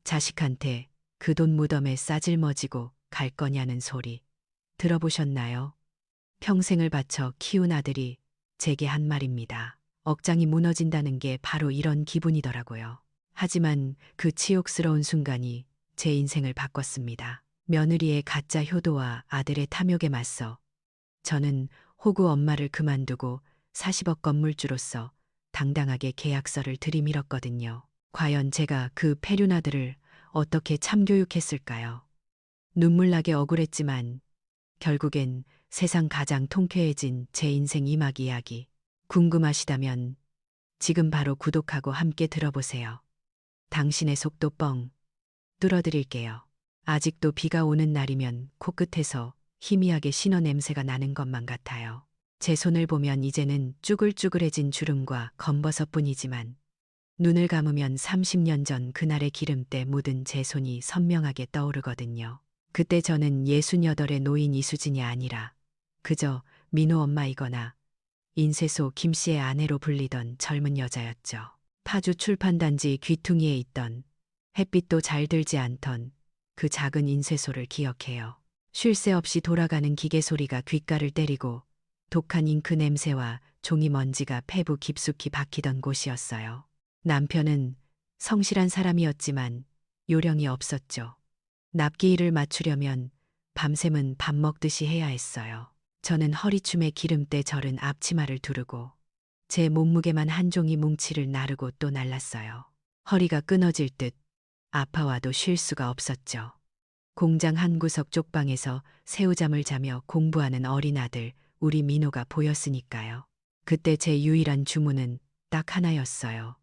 자식한테 그 돈 무덤에 싸질머지고 갈 거냐는 소리 들어보셨나요? 평생을 바쳐 키운 아들이 제게 한 말입니다. 억장이 무너진다는 게 바로 이런 기분이더라고요. 하지만 그 치욕스러운 순간이 제 인생을 바꿨습니다. 며느리의 가짜 효도와 아들의 탐욕에 맞서 저는 호구 엄마를 그만두고 40억 건물주로서 당당하게 계약서를 들이밀었거든요. 과연 제가 그 폐륜 아들을 어떻게 참교육했을까요? 눈물나게 억울했지만 결국엔 세상 가장 통쾌해진 제 인생 이막 이야기. 궁금하시다면 지금 바로 구독하고 함께 들어보세요. 당신의 속도 뻥 뚫어드릴게요. 아직도 비가 오는 날이면 코끝에서 희미하게 신어 냄새가 나는 것만 같아요. 제 손을 보면 이제는 쭈글쭈글해진 주름과 검버섯뿐이지만 눈을 감으면 30년 전 그날의 기름때 묻은 제 손이 선명하게 떠오르거든요. 그때 저는 68의 노인 이수진이 아니라 그저 민호 엄마이거나 인쇄소 김씨의 아내로 불리던 젊은 여자였죠. 파주 출판단지 귀퉁이에 있던 햇빛도 잘 들지 않던 그 작은 인쇄소를 기억해요. 쉴 새 없이 돌아가는 기계 소리가 귓가를 때리고 독한 잉크 냄새와 종이 먼지가 폐부 깊숙이 박히던 곳이었어요. 남편은 성실한 사람이었지만 요령이 없었죠. 납기 일을 맞추려면 밤샘은 밥 먹듯이 해야 했어요. 저는 허리춤에 기름때 절은 앞치마를 두르고 제 몸무게만 한 종이 뭉치를 나르고 또 날랐어요. 허리가 끊어질 듯 아파와도 쉴 수가 없었죠. 공장 한 구석 쪽방에서 새우잠을 자며 공부하는 어린 아들 우리 민호가 보였으니까요. 그때 제 유일한 주문은 딱 하나였어요.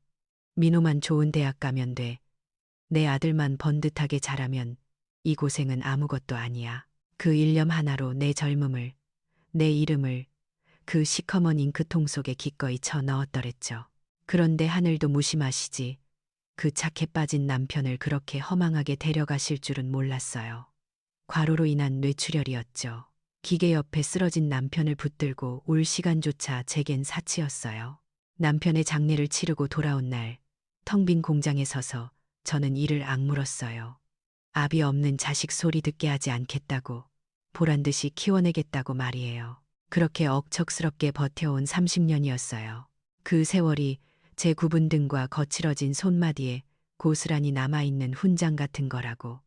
민호만 좋은 대학 가면 돼. 내 아들만 번듯하게 자라면 이 고생은 아무것도 아니야. 그 일념 하나로 내 젊음을, 내 이름을 그 시커먼 잉크통 속에 기꺼이 쳐 넣었더랬죠. 그런데 하늘도 무심하시지. 그 착해 빠진 남편을 그렇게 허망하게 데려가실 줄은 몰랐어요. 과로로 인한 뇌출혈이었죠. 기계 옆에 쓰러진 남편을 붙들고 올 시간조차 제겐 사치였어요. 남편의 장례를 치르고 돌아온 날, 텅 빈 공장에 서서 저는 이를 악물었어요. 압이 없는 자식 소리 듣게 하지 않겠다고, 보란듯이 키워내겠다고 말이에요. 그렇게 억척스럽게 버텨온 30년이었어요. 그 세월이 제 굽은 등과 거칠어진 손마디에 고스란히 남아있는 훈장 같은 거라고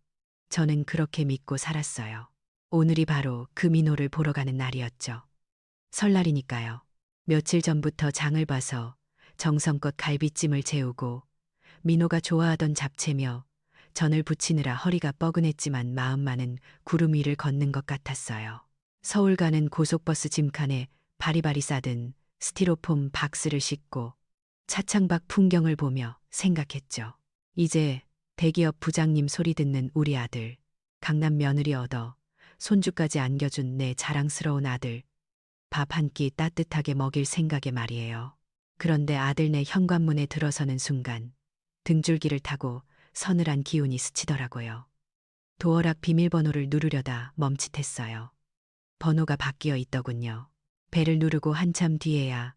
저는 그렇게 믿고 살았어요. 오늘이 바로 그 민호를 보러 가는 날이었죠. 설날이니까요. 며칠 전부터 장을 봐서 정성껏 갈비찜을 재우고 민호가 좋아하던 잡채며 전을 부치느라 허리가 뻐근했지만 마음만은 구름 위를 걷는 것 같았어요. 서울 가는 고속버스 짐칸에 바리바리 싸든 스티로폼 박스를 싣고 차창 밖 풍경을 보며 생각했죠. 이제 대기업 부장님 소리 듣는 우리 아들, 강남 며느리 얻어 손주까지 안겨준 내 자랑스러운 아들, 밥 한 끼 따뜻하게 먹일 생각에 말이에요. 그런데 아들 내 현관문에 들어서는 순간 등줄기를 타고 서늘한 기운이 스치더라고요. 도어락 비밀번호를 누르려다 멈칫했어요. 번호가 바뀌어 있더군요. 벨을 누르고 한참 뒤에야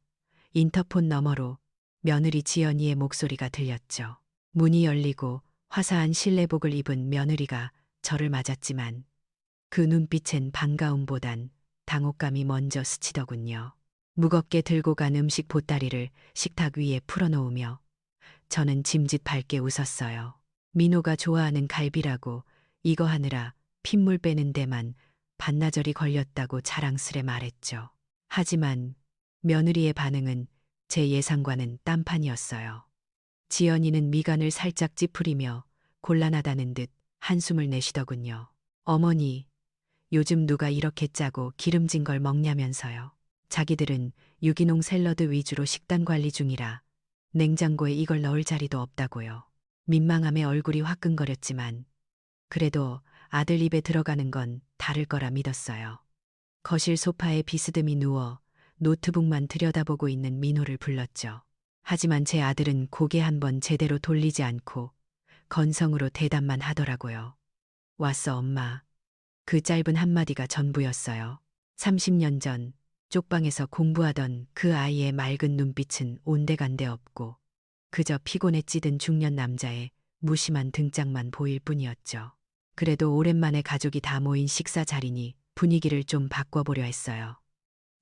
인터폰 너머로 며느리 지연이의 목소리가 들렸죠. 문이 열리고 화사한 실내복을 입은 며느리가 저를 맞았지만 그 눈빛엔 반가움보단 당혹감이 먼저 스치더군요. 무겁게 들고 간 음식 보따리를 식탁 위에 풀어놓으며 저는 짐짓 밝게 웃었어요. 민호가 좋아하는 갈비라고 이거 하느라 핏물 빼는 데만 반나절이 걸렸다고 자랑스레 말했죠. 하지만 며느리의 반응은 제 예상과는 딴판이었어요. 지연이는 미간을 살짝 찌푸리며 곤란하다는 듯 한숨을 내쉬더군요. 어머니, 요즘 누가 이렇게 짜고 기름진 걸 먹냐면서요. 자기들은 유기농 샐러드 위주로 식단 관리 중이라 냉장고에 이걸 넣을 자리도 없다고요. 민망함에 얼굴이 화끈거렸지만 그래도 아들 입에 들어가는 건 다를 거라 믿었어요. 거실 소파에 비스듬히 누워 노트북만 들여다보고 있는 민호를 불렀죠. 하지만 제 아들은 고개 한번 제대로 돌리지 않고 건성으로 대답만 하더라고요. 왔어 엄마. 그 짧은 한마디가 전부였어요. 30년 전 쪽방에서 공부하던 그 아이의 맑은 눈빛은 온데간데 없고 그저 피곤에 찌든 중년 남자의 무심한 등짝만 보일 뿐이었죠. 그래도 오랜만에 가족이 다 모인 식사 자리니 분위기를 좀 바꿔보려 했어요.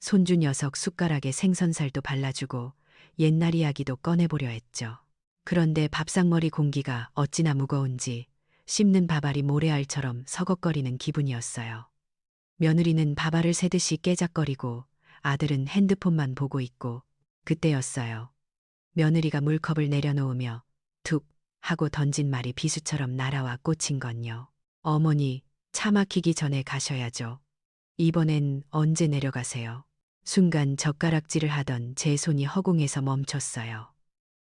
손주 녀석 숟가락에 생선살도 발라주고 옛날 이야기도 꺼내보려 했죠. 그런데 밥상머리 공기가 어찌나 무거운지 씹는 밥알이 모래알처럼 서걱거리는 기분이었어요. 며느리는 밥알을 새듯이 깨작거리고 아들은 핸드폰만 보고 있고 그때였어요. 며느리가 물컵을 내려놓으며 툭 하고 던진 말이 비수처럼 날아와 꽂힌 건요. 어머니, 차 막히기 전에 가셔야죠. 이번엔 언제 내려가세요? 순간 젓가락질을 하던 제 손이 허공에서 멈췄어요.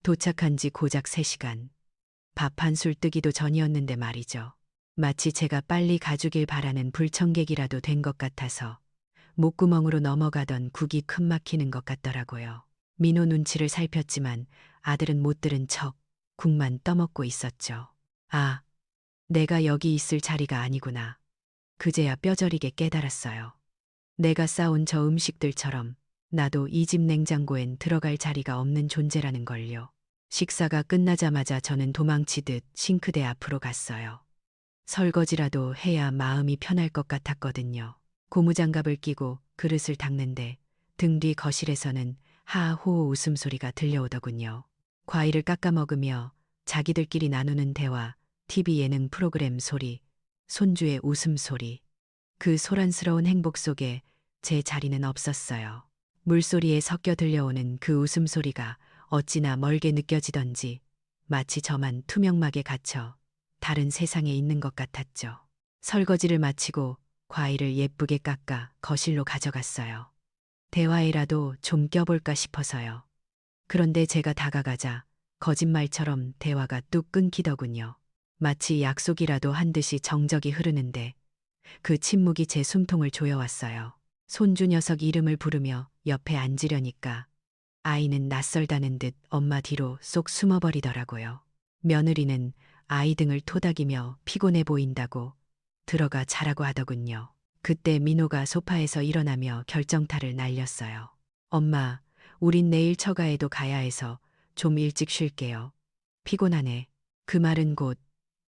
도착한 지 고작 3시간. 밥 한 술 뜨기도 전이었는데 말이죠. 마치 제가 빨리 가주길 바라는 불청객이라도 된 것 같아서 목구멍으로 넘어가던 국이 큰 막히는 것 같더라고요. 민호 눈치를 살폈지만 아들은 못 들은 척 국만 떠먹고 있었죠. 아, 내가 여기 있을 자리가 아니구나. 그제야 뼈저리게 깨달았어요. 내가 싸온 저 음식들처럼 나도 이 집 냉장고엔 들어갈 자리가 없는 존재라는 걸요. 식사가 끝나자마자 저는 도망치듯 싱크대 앞으로 갔어요. 설거지라도 해야 마음이 편할 것 같았거든요. 고무장갑을 끼고 그릇을 닦는데 등 뒤 거실에서는 하하호호 웃음소리가 들려오더군요. 과일을 깎아 먹으며 자기들끼리 나누는 대화, TV 예능 프로그램 소리, 손주의 웃음소리. 그 소란스러운 행복 속에 제 자리는 없었어요. 물소리에 섞여 들려오는 그 웃음소리가 어찌나 멀게 느껴지던지 마치 저만 투명막에 갇혀 다른 세상에 있는 것 같았죠. 설거지를 마치고 과일을 예쁘게 깎아 거실로 가져갔어요. 대화에라도 좀 껴볼까 싶어서요. 그런데 제가 다가가자 거짓말처럼 대화가 뚝 끊기더군요. 마치 약속이라도 한 듯이 정적이 흐르는데 그 침묵이 제 숨통을 조여왔어요. 손주 녀석 이름을 부르며 옆에 앉으려니까 아이는 낯설다는 듯 엄마 뒤로 쏙 숨어버리더라고요. 며느리는 아이 등을 토닥이며 피곤해 보인다고 들어가 자라고 하더군요. 그때 민호가 소파에서 일어나며 결정타를 날렸어요. 엄마, 우린 내일 처가에도 가야 해서 좀 일찍 쉴게요. 피곤하네. 그 말은 곧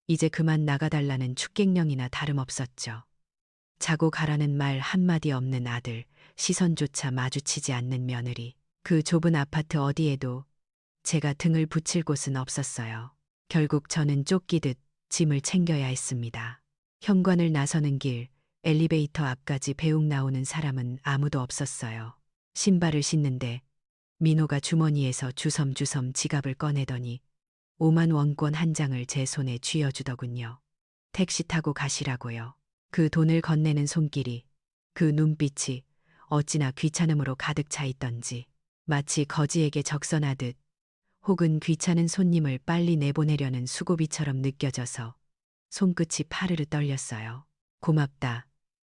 이제 그만 나가달라는 축객령이나 다름없었죠. 자고 가라는 말 한마디 없는 아들, 시선조차 마주치지 않는 며느리. 그 좁은 아파트 어디에도 제가 등을 붙일 곳은 없었어요. 결국 저는 쫓기듯 짐을 챙겨야 했습니다. 현관을 나서는 길, 엘리베이터 앞까지 배웅 나오는 사람은 아무도 없었어요. 신발을 신는데 민호가 주머니에서 주섬주섬 지갑을 꺼내더니 5만 원권 한 장을 제 손에 쥐어주더군요. 택시 타고 가시라고요. 그 돈을 건네는 손길이, 그 눈빛이 어찌나 귀찮음으로 가득 차 있던지 마치 거지에게 적선하듯 혹은 귀찮은 손님을 빨리 내보내려는 수고비처럼 느껴져서 손끝이 파르르 떨렸어요. 고맙다.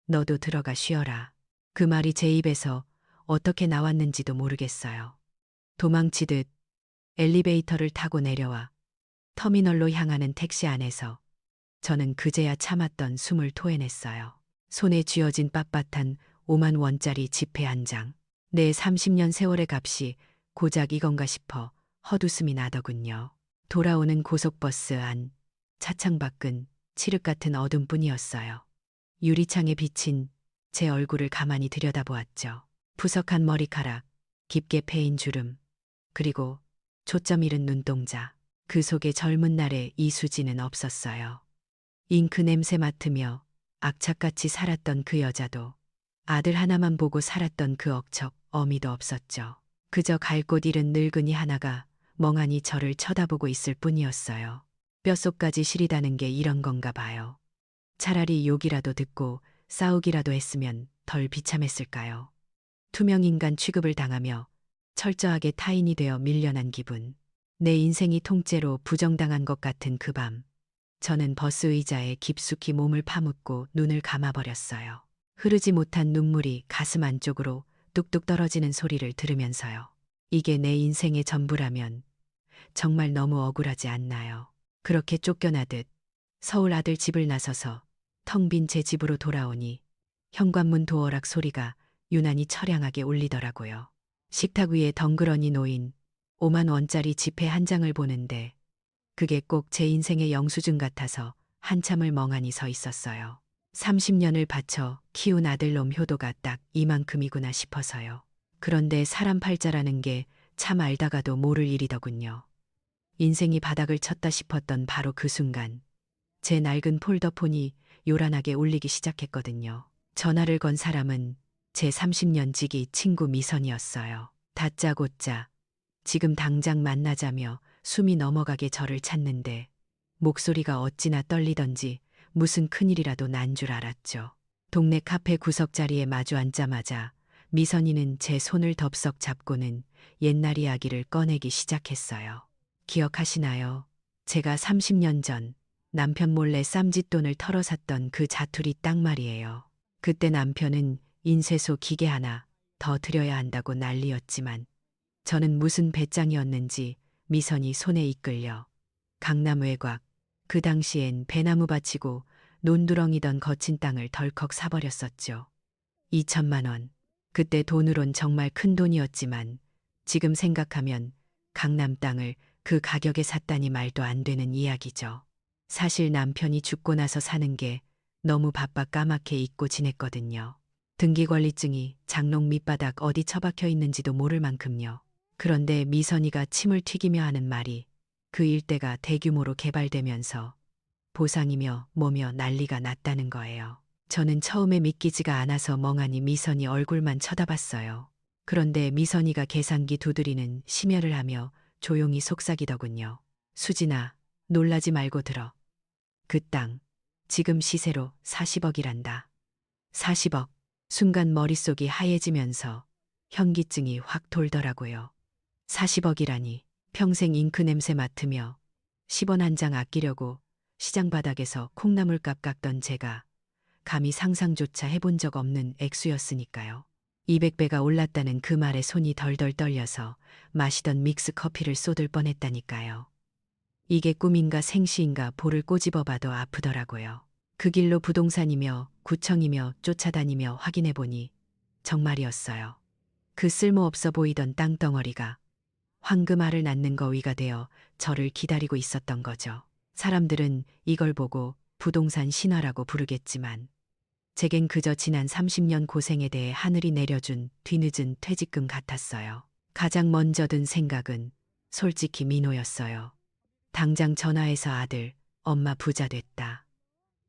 너도 들어가 쉬어라. 그 말이 제 입에서 어떻게 나왔는지도 모르겠어요. 도망치듯 엘리베이터를 타고 내려와 터미널로 향하는 택시 안에서 저는 그제야 참았던 숨을 토해냈어요. 손에 쥐어진 빳빳한 5만 원짜리 지폐 한 장. 내 30년 세월의 값이 고작 이건가 싶어 헛웃음이 나더군요. 돌아오는 고속버스 안, 차창 밖은 칠흑 같은 어둠뿐이었어요. 유리창에 비친 제 얼굴을 가만히 들여다보았죠. 푸석한 머리카락, 깊게 패인 주름, 그리고 초점 잃은 눈동자. 그 속에 젊은 날의 이수지는 없었어요. 잉크 냄새 맡으며 악착같이 살았던 그 여자도, 아들 하나만 보고 살았던 그 억척 어미도 없었죠. 그저 갈 곳 잃은 늙은이 하나가 멍하니 저를 쳐다보고 있을 뿐이었어요. 뼛속까지 시리다는 게 이런 건가 봐요. 차라리 욕이라도 듣고 싸우기라도 했으면 덜 비참했을까요? 투명인간 취급을 당하며 철저하게 타인이 되어 밀려난 기분. 내 인생이 통째로 부정당한 것 같은 그 밤. 저는 버스 의자에 깊숙이 몸을 파묻고 눈을 감아버렸어요. 흐르지 못한 눈물이 가슴 안쪽으로 뚝뚝 떨어지는 소리를 들으면서요. 이게 내 인생의 전부라면 정말 너무 억울하지 않나요? 그렇게 쫓겨나듯 서울 아들 집을 나서서 텅 빈 제 집으로 돌아오니 현관문 도어락 소리가 유난히 처량하게 울리더라고요. 식탁 위에 덩그러니 놓인 5만 원짜리 지폐 한 장을 보는데 그게 꼭 제 인생의 영수증 같아서 한참을 멍하니 서 있었어요. 30년을 바쳐 키운 아들놈 효도가 딱 이만큼이구나 싶어서요. 그런데 사람 팔자라는 게 참 알다가도 모를 일이더군요. 인생이 바닥을 쳤다 싶었던 바로 그 순간 제 낡은 폴더폰이 요란하게 울리기 시작했거든요. 전화를 건 사람은 제 30년 지기 친구 미선이었어요. 다짜고짜 지금 당장 만나자며 숨이 넘어가게 저를 찾는데 목소리가 어찌나 떨리던지 무슨 큰일이라도 난 줄 알았죠. 동네 카페 구석자리에 마주 앉자마자 미선이는 제 손을 덥석 잡고는 옛날 이야기를 꺼내기 시작했어요. 기억하시나요? 제가 30년 전 남편 몰래 쌈짓돈을 털어 샀던 그 자투리 땅 말이에요. 그때 남편은 인쇄소 기계 하나 더 들여야 한다고 난리였지만 저는 무슨 배짱이었는지 미선이 손에 이끌려 강남 외곽, 그 당시엔 배나무 밭이고 논두렁이던 거친 땅을 덜컥 사버렸었죠. 2천만 원. 그때 돈으론 정말 큰 돈이었지만 지금 생각하면 강남 땅을 그 가격에 샀다니 말도 안 되는 이야기죠. 사실 남편이 죽고 나서 사는 게 너무 바빠 까맣게 잊고 지냈거든요. 등기권리증이 장롱 밑바닥 어디 처박혀 있는지도 모를 만큼요. 그런데 미선이가 침을 튀기며 하는 말이 그 일대가 대규모로 개발되면서 보상이며 뭐며 난리가 났다는 거예요. 저는 처음에 믿기지가 않아서 멍하니 미선이 얼굴만 쳐다봤어요. 그런데 미선이가 계산기 두드리는 심혈을 하며 조용히 속삭이더군요. 수진아, 놀라지 말고 들어. 그 땅, 지금 시세로 40억이란다. 40억. 순간 머릿속이 하얘지면서 현기증이 확 돌더라고요. 40억이라니 평생 잉크 냄새 맡으며 10원 한 장 아끼려고 시장 바닥에서 콩나물값 깎던 제가 감히 상상조차 해본 적 없는 액수였으니까요. 200배가 올랐다는 그 말에 손이 덜덜 떨려서 마시던 믹스 커피를 쏟을 뻔했다니까요. 이게 꿈인가 생시인가 볼을 꼬집어봐도 아프더라고요. 그 길로 부동산이며 구청이며 쫓아다니며 확인해보니 정말이었어요. 그 쓸모없어 보이던 땅덩어리가 황금알을 낳는 거위가 되어 저를 기다리고 있었던 거죠. 사람들은 이걸 보고 부동산 신화라고 부르겠지만 제겐 그저 지난 30년 고생에 대해 하늘이 내려준 뒤늦은 퇴직금 같았어요. 가장 먼저 든 생각은 솔직히 민호였어요. 당장 전화해서 아들, 엄마 부자 됐다.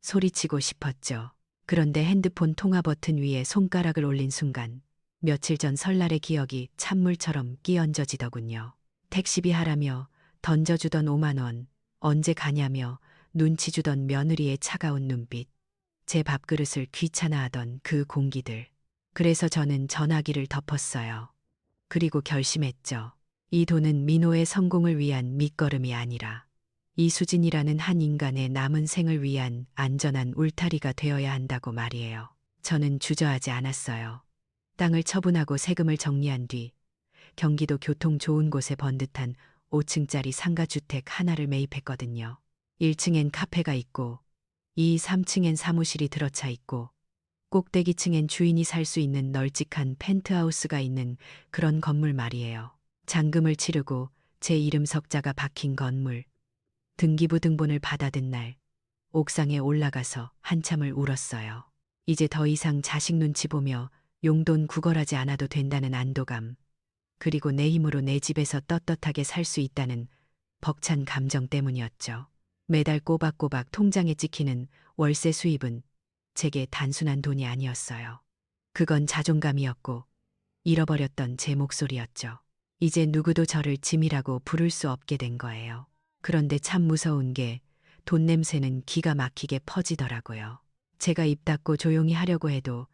소리치고 싶었죠. 그런데 핸드폰 통화 버튼 위에 손가락을 올린 순간 며칠 전 설날의 기억이 찬물처럼 끼얹어지더군요. 택시비 하라며 던져주던 5만 원, 언제 가냐며 눈치 주던 며느리의 차가운 눈빛, 제 밥그릇을 귀찮아하던 그 공기들. 그래서 저는 전화기를 덮었어요. 그리고 결심했죠. 이 돈은 민호의 성공을 위한 밑거름이 아니라 이수진이라는 한 인간의 남은 생을 위한 안전한 울타리가 되어야 한다고 말이에요. 저는 주저하지 않았어요. 땅을 처분하고 세금을 정리한 뒤 경기도 교통 좋은 곳에 번듯한 5층짜리 상가주택 하나를 매입했거든요. 1층엔 카페가 있고 2, 3층엔 사무실이 들어차 있고 꼭대기층엔 주인이 살 수 있는 널찍한 펜트하우스가 있는 그런 건물 말이에요. 잔금을 치르고 제 이름 석자가 박힌 건물. 등기부 등본을 받아든 날 옥상에 올라가서 한참을 울었어요. 이제 더 이상 자식 눈치 보며 용돈 구걸하지 않아도 된다는 안도감, 그리고 내 힘으로 내 집에서 떳떳하게 살 수 있다는 벅찬 감정 때문이었죠. 매달 꼬박꼬박 통장에 찍히는 월세 수입은 제게 단순한 돈이 아니었어요. 그건 자존감이었고 잃어버렸던 제 목소리였죠. 이제 누구도 저를 짐이라고 부를 수 없게 된 거예요. 그런데 참 무서운 게 돈 냄새는 기가 막히게 퍼지더라고요. 제가 입 닫고 조용히 하려고 해도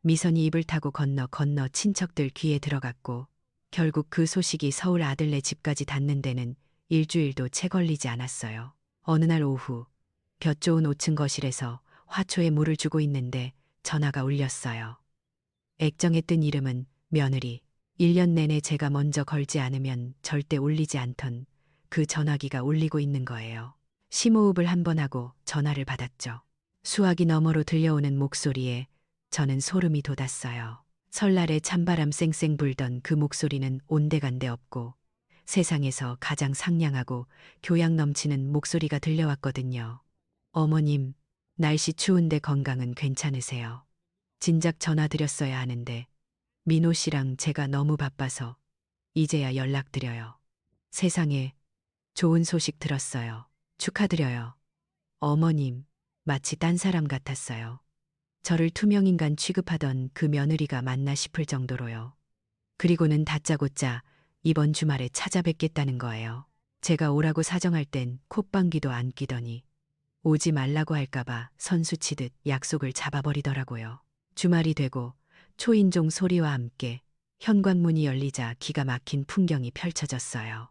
미선이 입을 타고 건너 친척들 귀에 들어갔고 결국 그 소식이 서울 아들네 집까지 닿는 데는 일주일도 채 걸리지 않았어요. 어느 날 오후 볕 좋은 5층 거실에서 화초에 물을 주고 있는데 전화가 울렸어요. 액정에 뜬 이름은 며느리. 1년 내내 제가 먼저 걸지 않으면 절대 울리지 않던 그 전화기가 울리고 있는 거예요. 심호흡을 한 번 하고 전화를 받았죠. 수화기 너머로 들려오는 목소리에 저는 소름이 돋았어요. 설날에 찬바람 쌩쌩 불던 그 목소리는 온데간데 없고 세상에서 가장 상냥하고 교양 넘치는 목소리가 들려왔거든요. 어머님, 날씨 추운데 건강은 괜찮으세요? 진작 전화드렸어야 하는데 민호 씨랑 제가 너무 바빠서 이제야 연락드려요. 세상에 좋은 소식 들었어요. 축하드려요. 어머님, 마치 딴 사람 같았어요. 저를 투명인간 취급하던 그 며느리가 맞나 싶을 정도로요. 그리고는 다짜고짜 이번 주말에 찾아뵙겠다는 거예요. 제가 오라고 사정할 땐 콧방귀도 안 끼더니 오지 말라고 할까봐 선수치듯 약속을 잡아버리더라고요. 주말이 되고 초인종 소리와 함께 현관문이 열리자 기가 막힌 풍경이 펼쳐졌어요.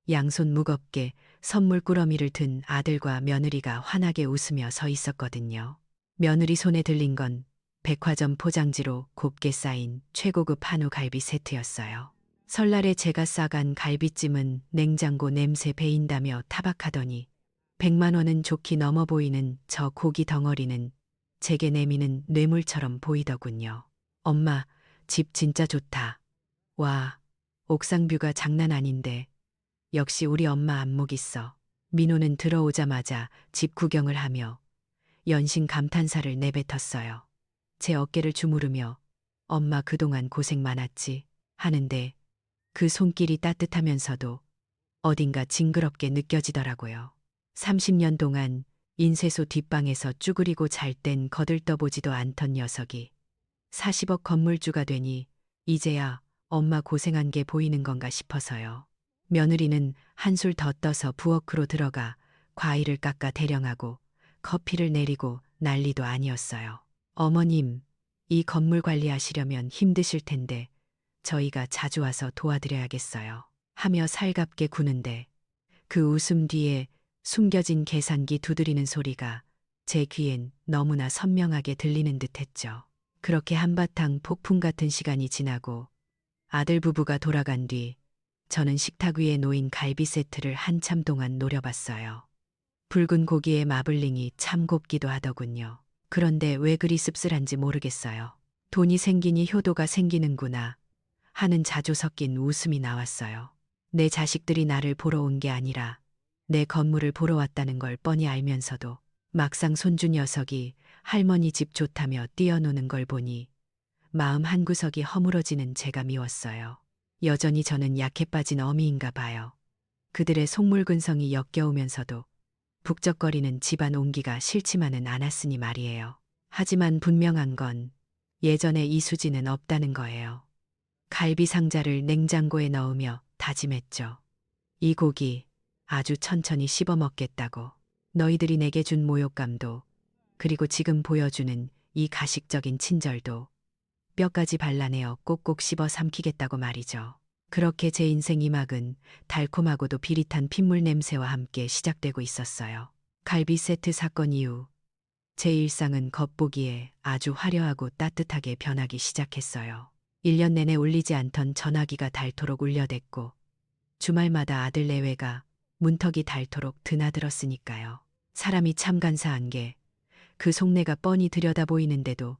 양손 무겁게 선물 꾸러미를 든 아들과 며느리가 환하게 웃으며 서 있었거든요. 며느리 손에 들린 건 백화점 포장지로 곱게 쌓인 최고급 한우 갈비 세트였어요. 설날에 제가 싸간 갈비찜은 냉장고 냄새 배인다며 타박하더니 100만 원은 좋게 넘어 보이는 저 고기 덩어리는 제게 내미는 뇌물처럼 보이더군요. 엄마, 집 진짜 좋다. 와, 옥상뷰가 장난 아닌데 역시 우리 엄마 안목 있어. 민호는 들어오자마자 집 구경을 하며 연신 감탄사를 내뱉었어요. 제 어깨를 주무르며 엄마 그동안 고생 많았지 하는데 그 손길이 따뜻하면서도 어딘가 징그럽게 느껴지더라고요. 30년 동안 인쇄소 뒷방에서 쭈그리고 잘 땐 거들떠보지도 않던 녀석이 40억 건물주가 되니 이제야 엄마 고생한 게 보이는 건가 싶어서요. 며느리는 한술 더 떠서 부엌으로 들어가 과일을 깎아 대령하고 커피를 내리고 난리도 아니었어요. 어머님, 이 건물 관리하시려면 힘드실 텐데 저희가 자주 와서 도와드려야겠어요. 하며 살갑게 구는데 그 웃음 뒤에 숨겨진 계산기 두드리는 소리가 제 귀엔 너무나 선명하게 들리는 듯했죠. 그렇게 한바탕 폭풍 같은 시간이 지나고 아들 부부가 돌아간 뒤 저는 식탁 위에 놓인 갈비 세트를 한참 동안 노려봤어요. 붉은 고기의 마블링이 참 곱기도 하더군요. 그런데 왜 그리 씁쓸한지 모르겠어요. 돈이 생기니 효도가 생기는구나 하는 자주 섞인 웃음이 나왔어요. 내 자식들이 나를 보러 온 게 아니라 내 건물을 보러 왔다는 걸 뻔히 알면서도 막상 손주 녀석이 할머니 집 좋다며 뛰어노는 걸 보니 마음 한구석이 허물어지는 제가 미웠어요. 여전히 저는 약해 빠진 어미인가 봐요. 그들의 속물근성이 역겨우면서도 북적거리는 집안 온기가 싫지만은 않았으니 말이에요. 하지만 분명한 건 예전에 이수지는 없다는 거예요. 갈비 상자를 냉장고에 넣으며 다짐했죠. 이 고기 아주 천천히 씹어 먹겠다고. 너희들이 내게 준 모욕감도 그리고 지금 보여주는 이 가식적인 친절도 뼈까지 발라내어 꼭꼭 씹어 삼키겠다고 말이죠. 그렇게 제 인생 이막은 달콤하고도 비릿한 핏물 냄새와 함께 시작되고 있었어요. 갈비 세트 사건 이후 제 일상은 겉보기에 아주 화려하고 따뜻하게 변하기 시작했어요. 1년 내내 울리지 않던 전화기가 닳도록 울려댔고 주말마다 아들 내외가 문턱이 닳도록 드나들었으니까요. 사람이 참 간사한 게 그 속내가 뻔히 들여다 보이는데도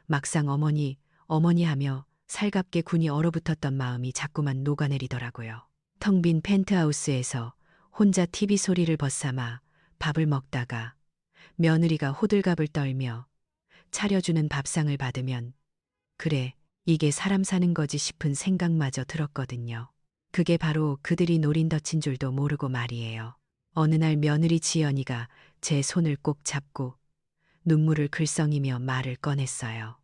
막상 어머니 하며 살갑게 군이 얼어붙었던 마음이 자꾸만 녹아내리더라고요. 텅 빈 펜트하우스에서 혼자 TV 소리를 벗삼아 밥을 먹다가 며느리가 호들갑을 떨며 차려주는 밥상을 받으면 그래, 이게 사람 사는 거지 싶은 생각마저 들었거든요. 그게 바로 그들이 노린 덫인 줄도 모르고 말이에요. 어느 날 며느리 지연이가 제 손을 꼭 잡고 눈물을 글썽이며 말을 꺼냈어요.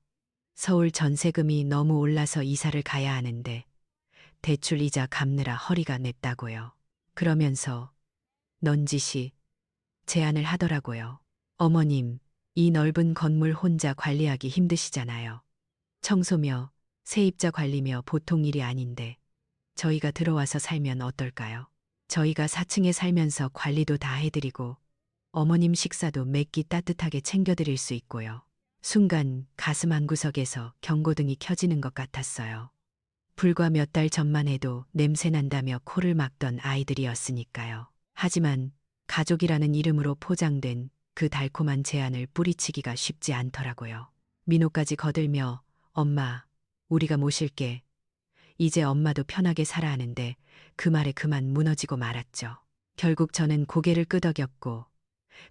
서울 전세금이 너무 올라서 이사를 가야 하는데 대출 이자 갚느라 허리가 냈다고요. 그러면서 넌지시 제안을 하더라고요. 어머님, 이 넓은 건물 혼자 관리하기 힘드시잖아요. 청소며 세입자 관리며 보통 일이 아닌데 저희가 들어와서 살면 어떨까요? 저희가 4층에 살면서 관리도 다 해드리고 어머님 식사도 매끼 따뜻하게 챙겨드릴 수 있고요. 순간 가슴 한구석에서 경고등이 켜지는 것 같았어요. 불과 몇 달 전만 해도 냄새난다며 코를 막던 아이들이었으니까요. 하지만 가족이라는 이름으로 포장된 그 달콤한 제안을 뿌리치기가 쉽지 않더라고요. 민호까지 거들며 엄마, 우리가 모실게. 이제 엄마도 편하게 살아 하는데 그 말에 그만 무너지고 말았죠. 결국 저는 고개를 끄덕였고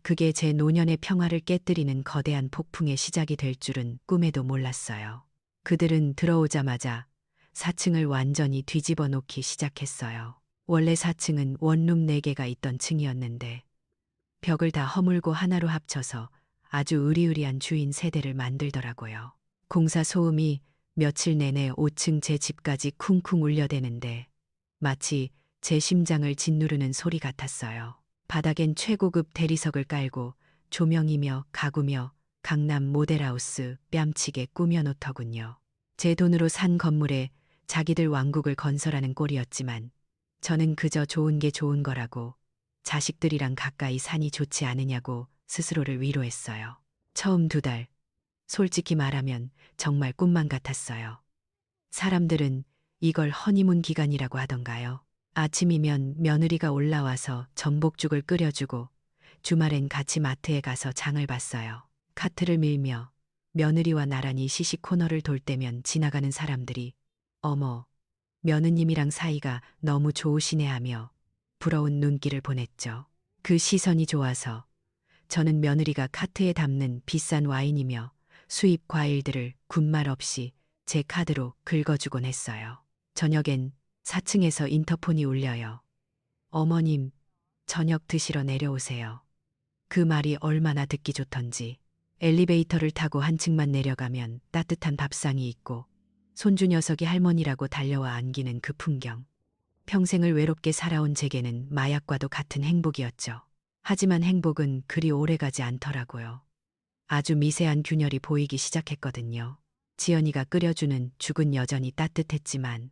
그게 제 노년의 평화를 깨뜨리는 거대한 폭풍의 시작이 될 줄은 꿈에도 몰랐어요. 그들은 들어오자마자 4층을 완전히 뒤집어 놓기 시작했어요. 원래 4층은 원룸 4개가 있던 층이었는데 벽을 다 허물고 하나로 합쳐서 아주 으리으리한 주인 세대를 만들더라고요. 공사 소음이 며칠 내내 5층 제 집까지 쿵쿵 울려대는데 마치 제 심장을 짓누르는 소리 같았어요. 바닥엔 최고급 대리석을 깔고 조명이며 가구며 강남 모델하우스 뺨치게 꾸며놓더군요. 제 돈으로 산 건물에 자기들 왕국을 건설하는 꼴이었지만 저는 그저 좋은 게 좋은 거라고 자식들이랑 가까이 사니 좋지 않으냐고 스스로를 위로했어요. 처음 2달, 솔직히 말하면 정말 꿈만 같았어요. 사람들은 이걸 허니문 기간이라고 하던가요. 아침이면 며느리가 올라와서 전복죽을 끓여주고 주말엔 같이 마트에 가서 장을 봤어요. 카트를 밀며 며느리와 나란히 시식 코너를 돌 때면 지나가는 사람들이 어머, 며느님이랑 사이가 너무 좋으시네 하며 부러운 눈길을 보냈죠. 그 시선이 좋아서 저는 며느리가 카트에 담는 비싼 와인이며 수입 과일들을 군말 없이 제 카드로 긁어주곤 했어요. 저녁엔 4층에서 인터폰이 울려요. 어머님, 저녁 드시러 내려오세요. 그 말이 얼마나 듣기 좋던지. 엘리베이터를 타고 한 층만 내려가면 따뜻한 밥상이 있고 손주 녀석이 할머니라고 달려와 안기는 그 풍경. 평생을 외롭게 살아온 제게는 마약과도 같은 행복이었죠. 하지만 행복은 그리 오래가지 않더라고요. 아주 미세한 균열이 보이기 시작했거든요. 지연이가 끓여주는 죽은 여전히 따뜻했지만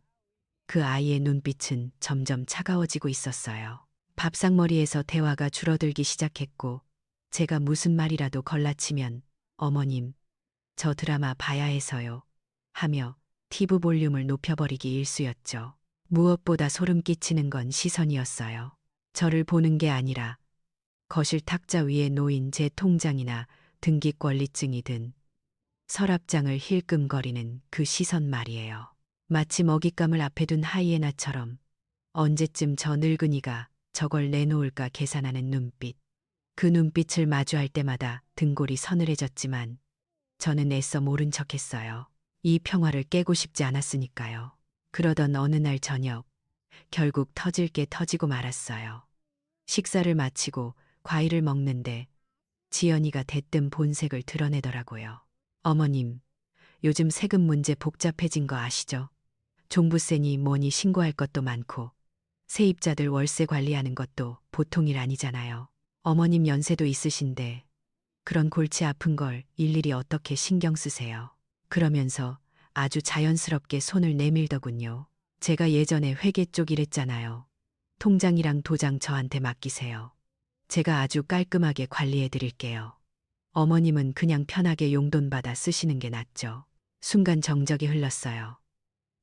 그 아이의 눈빛은 점점 차가워지고 있었어요. 밥상머리에서 대화가 줄어들기 시작했고 제가 무슨 말이라도 걸라치면 어머님, 저 드라마 봐야 해서요. 하며 TV 볼륨을 높여버리기 일쑤였죠. 무엇보다 소름 끼치는 건 시선이었어요. 저를 보는 게 아니라 거실 탁자 위에 놓인 제 통장이나 등기권리증이 든 서랍장을 힐끔거리는 그 시선 말이에요. 마치 먹잇감을 앞에 둔 하이에나처럼 언제쯤 저 늙은이가 저걸 내놓을까 계산하는 눈빛. 그 눈빛을 마주할 때마다 등골이 서늘해졌지만 저는 애써 모른 척했어요. 이 평화를 깨고 싶지 않았으니까요. 그러던 어느 날 저녁, 결국 터질 게 터지고 말았어요. 식사를 마치고 과일을 먹는데 지연이가 대뜸 본색을 드러내더라고요. 어머님, 요즘 세금 문제 복잡해진 거 아시죠? 종부세니 뭐니 신고할 것도 많고 세입자들 월세 관리하는 것도 보통 일 아니잖아요. 어머님 연세도 있으신데 그런 골치 아픈 걸 일일이 어떻게 신경 쓰세요? 그러면서 아주 자연스럽게 손을 내밀더군요. 제가 예전에 회계 쪽 일했잖아요. 통장이랑 도장 저한테 맡기세요. 제가 아주 깔끔하게 관리해 드릴게요. 어머님은 그냥 편하게 용돈 받아 쓰시는 게 낫죠. 순간 정적이 흘렀어요.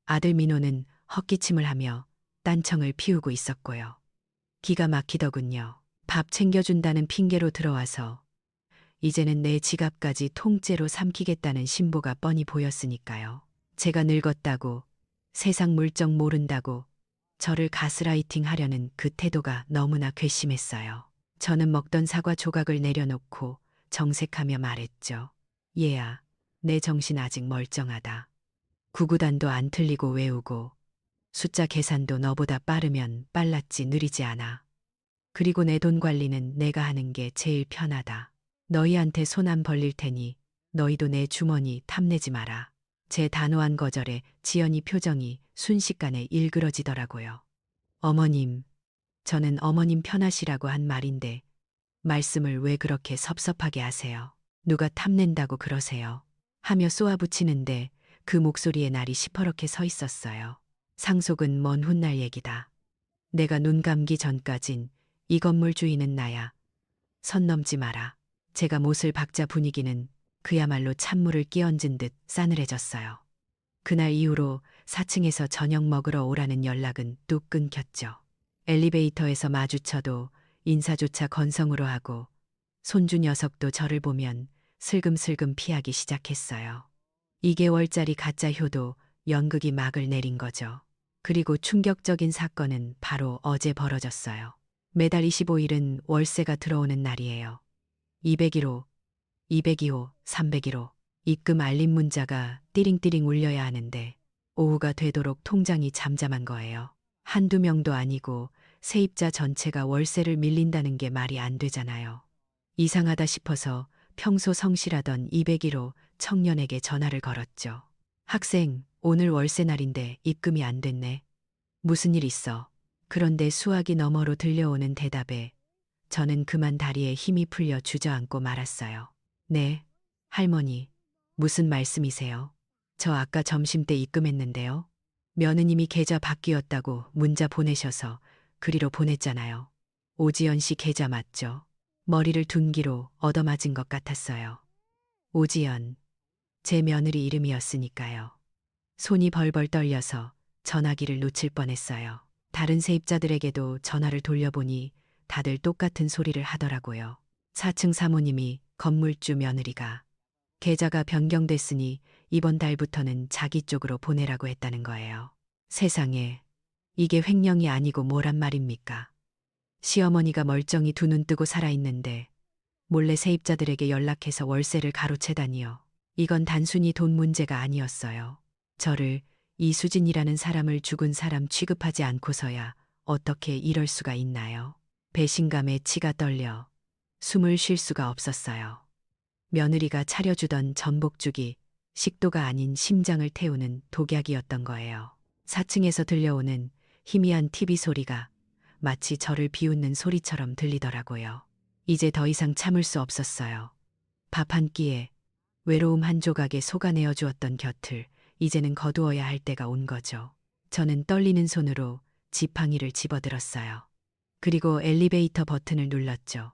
아들 민호는 헛기침을 하며 딴청을 피우고 있었고요. 기가 막히더군요. 밥 챙겨준다는 핑계로 들어와서 이제는 내 지갑까지 통째로 삼키겠다는 신보가 뻔히 보였으니까요. 제가 늙었다고, 세상 물정 모른다고 저를 가스라이팅 하려는 그 태도가 너무나 괘씸했어요. 저는 먹던 사과 조각을 내려놓고 정색하며 말했죠. 얘야, 내 정신 아직 멀쩡하다. 구구단도 안 틀리고 외우고 숫자 계산도 너보다 빠르면 빨랐지 느리지 않아. 그리고 내 돈 관리는 내가 하는 게 제일 편하다. 너희한테 손 안 벌릴 테니 너희도 내 주머니 탐내지 마라. 제 단호한 거절에 지연이 표정이 순식간에 일그러지더라고요. 어머님, 저는 어머님 편하시라고 한 말인데 말씀을 왜 그렇게 섭섭하게 하세요? 누가 탐낸다고 그러세요? 하며 쏘아붙이는데 그 목소리에 날이 시퍼렇게 서 있었어요. 상속은 먼 훗날 얘기다. 내가 눈 감기 전까진 이 건물 주인은 나야. 선 넘지 마라. 제가 못을 박자 분위기는 그야말로 찬물을 끼얹은 듯 싸늘해졌어요. 그날 이후로 4층에서 저녁 먹으러 오라는 연락은 뚝 끊겼죠. 엘리베이터에서 마주쳐도 인사조차 건성으로 하고 손주 녀석도 저를 보면 슬금슬금 피하기 시작했어요. 2개월짜리 가짜 효도 연극이 막을 내린 거죠. 그리고 충격적인 사건은 바로 어제 벌어졌어요. 매달 25일은 월세가 들어오는 날이에요. 201호, 202호, 301호. 입금 알림 문자가 띠링띠링 울려야 하는데 오후가 되도록 통장이 잠잠한 거예요. 한두 명도 아니고 세입자 전체가 월세를 밀린다는 게 말이 안 되잖아요. 이상하다 싶어서 평소 성실하던 201호 청년에게 전화를 걸었죠. 학생, 오늘 월세 날인데 입금이 안 됐네. 무슨 일 있어? 그런데 수화기 너머로 들려오는 대답에 저는 그만 다리에 힘이 풀려 주저앉고 말았어요. 네, 할머니, 무슨 말씀이세요? 저 아까 점심때 입금했는데요. 며느님이 계좌 바뀌었다고 문자 보내셔서 그리로 보냈잖아요. 오지연 씨 계좌 맞죠? 머리를 둔기로 얻어맞은 것 같았어요. 오지연, 제 며느리 이름이었으니까요. 손이 벌벌 떨려서 전화기를 놓칠 뻔했어요. 다른 세입자들에게도 전화를 돌려보니 다들 똑같은 소리를 하더라고요. 4층 사모님이 건물주 며느리가 계좌가 변경됐으니 이번 달부터는 자기 쪽으로 보내라고 했다는 거예요. 세상에, 이게 횡령이 아니고 뭐란 말입니까? 시어머니가 멀쩡히 두 눈 뜨고 살아있는데 몰래 세입자들에게 연락해서 월세를 가로채다니요. 이건 단순히 돈 문제가 아니었어요. 저를 이수진이라는 사람을 죽은 사람 취급하지 않고서야 어떻게 이럴 수가 있나요? 배신감에 치가 떨려 숨을 쉴 수가 없었어요. 며느리가 차려주던 전복죽이 식도가 아닌 심장을 태우는 독약이었던 거예요. 4층에서 들려오는 희미한 TV 소리가 마치 저를 비웃는 소리처럼 들리더라고요. 이제 더 이상 참을 수 없었어요. 밥 한 끼에 외로움 한 조각에 속아내어 주었던 곁을 이제는 거두어야 할 때가 온 거죠. 저는 떨리는 손으로 지팡이를 집어들었어요. 그리고 엘리베이터 버튼을 눌렀죠.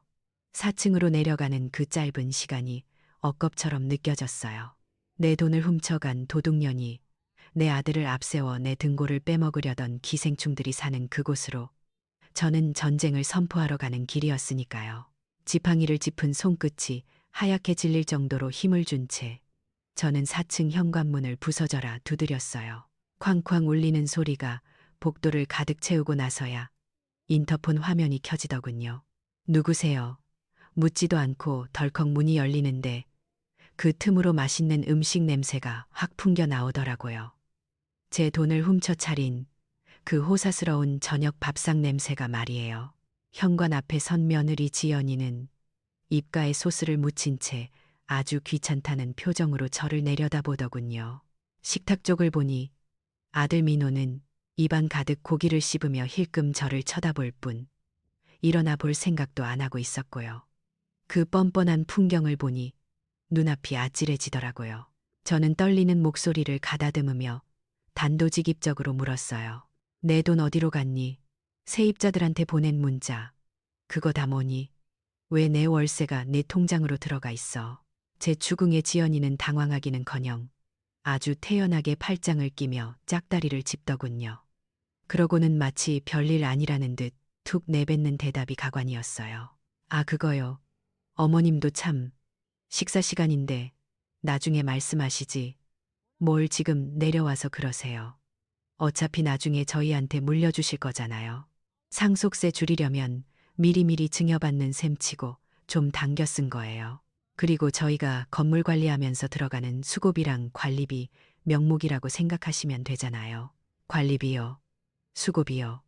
4층으로 내려가는 그 짧은 시간이 억겁처럼 느껴졌어요. 내 돈을 훔쳐간 도둑년이 내 아들을 앞세워 내 등골을 빼먹으려던 기생충들이 사는 그곳으로 저는 전쟁을 선포하러 가는 길이었으니까요. 지팡이를 짚은 손끝이 하얗게 질릴 정도로 힘을 준 채 저는 4층 현관문을 부서져라 두드렸어요. 쾅쾅 울리는 소리가 복도를 가득 채우고 나서야 인터폰 화면이 켜지더군요. 누구세요? 묻지도 않고 덜컥 문이 열리는데 그 틈으로 맛있는 음식 냄새가 확 풍겨 나오더라고요. 제 돈을 훔쳐 차린 그 호사스러운 저녁 밥상 냄새가 말이에요. 현관 앞에 선 며느리 지연이는 입가에 소스를 묻힌 채 아주 귀찮다는 표정으로 저를 내려다보더군요. 식탁 쪽을 보니 아들 민호는 입안 가득 고기를 씹으며 힐끔 저를 쳐다볼 뿐 일어나 볼 생각도 안 하고 있었고요. 그 뻔뻔한 풍경을 보니 눈앞이 아찔해지더라고요. 저는 떨리는 목소리를 가다듬으며 단도직입적으로 물었어요. 내 돈 어디로 갔니? 세입자들한테 보낸 문자. 그거 다 뭐니? 왜 내 월세가 내 통장으로 들어가 있어? 제 추궁에 지연이는 당황하기는커녕 아주 태연하게 팔짱을 끼며 짝다리를 짚더군요. 그러고는 마치 별일 아니라는 듯 툭 내뱉는 대답이 가관이었어요. 아, 그거요. 어머님도 참. 식사 시간인데 나중에 말씀하시지. 뭘 지금 내려와서 그러세요. 어차피 나중에 저희한테 물려주실 거잖아요. 상속세 줄이려면 미리미리 증여받는 셈치고 좀 당겨 쓴 거예요. 그리고 저희가 건물 관리하면서 들어가는 수고비랑 관리비, 명목이라고 생각하시면 되잖아요. 관리비요. 수고비요.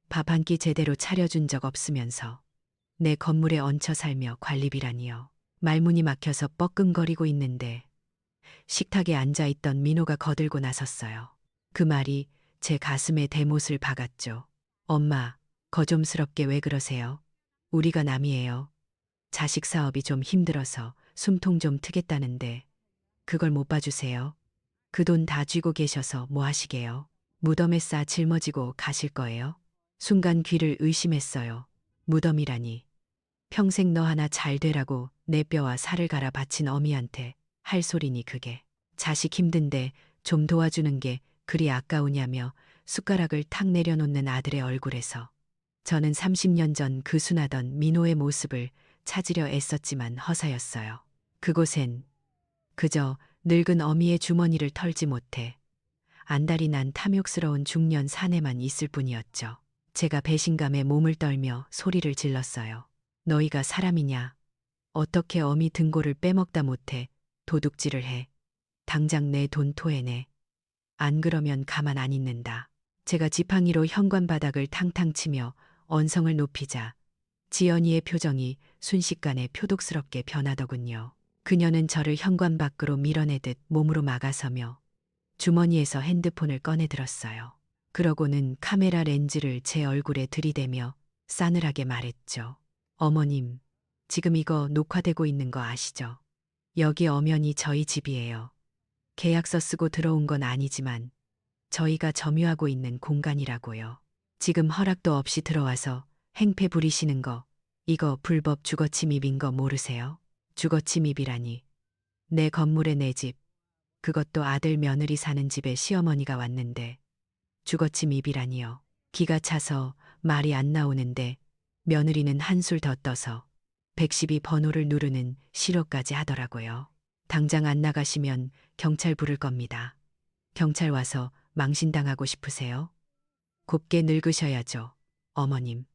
밥 한 끼 제대로 차려준 적 없으면서 내 건물에 얹혀 살며 관리비라니요. 말문이 막혀서 뻐끔거리고 있는데 식탁에 앉아있던 민호가 거들고 나섰어요. 그 말이 제 가슴에 대못을 박았죠. 엄마, 거좀스럽게 왜 그러세요? 우리가 남이에요. 자식 사업이 좀 힘들어서 숨통 좀 트겠다는데 그걸 못 봐주세요. 그 돈 다 쥐고 계셔서 뭐 하시게요? 무덤에 싸 짊어지고 가실 거예요? 순간 귀를 의심했어요. 무덤이라니. 평생 너 하나 잘 되라고 내 뼈와 살을 갈아 바친 어미한테 할 소리니 그게. 자식 힘든데 좀 도와주는 게 그리 아까우냐며 숟가락을 탁 내려놓는 아들의 얼굴에서 저는 30년 전 그 순하던 민호의 모습을 찾으려 애썼지만 허사였어요. 그곳엔 그저 늙은 어미의 주머니를 털지 못해 안달이 난 탐욕스러운 중년 사내만 있을 뿐이었죠. 제가 배신감에 몸을 떨며 소리를 질렀어요. 너희가 사람이냐? 어떻게 어미 등골을 빼먹다 못해 도둑질을 해. 당장 내 돈 토해내. 안 그러면 가만 안 있는다. 제가 지팡이로 현관 바닥을 탕탕 치며 언성을 높이자 지연이의 표정이 순식간에 표독스럽게 변하더군요. 그녀는 저를 현관 밖으로 밀어내듯 몸으로 막아서며 주머니에서 핸드폰을 꺼내 들었어요. 그러고는 카메라 렌즈를 제 얼굴에 들이대며 싸늘하게 말했죠. 어머님, 지금 이거 녹화되고 있는 거 아시죠? 여기 엄연히 저희 집이에요. 계약서 쓰고 들어온 건 아니지만 저희가 점유하고 있는 공간이라고요. 지금 허락도 없이 들어와서 행패 부리시는 거, 이거 불법 주거침입인 거 모르세요? 주거침입이라니. 내 건물에 내 집, 그것도 아들 며느리 사는 집에 시어머니가 왔는데 주거침입이라니요. 기가 차서 말이 안 나오는데 며느리는 한술 더 떠서 112 번호를 누르는 실효까지 하더라고요. 당장 안 나가시면 경찰 부를 겁니다. 경찰 와서 망신당하고 싶으세요? 곱게 늙으셔야죠, 어머님.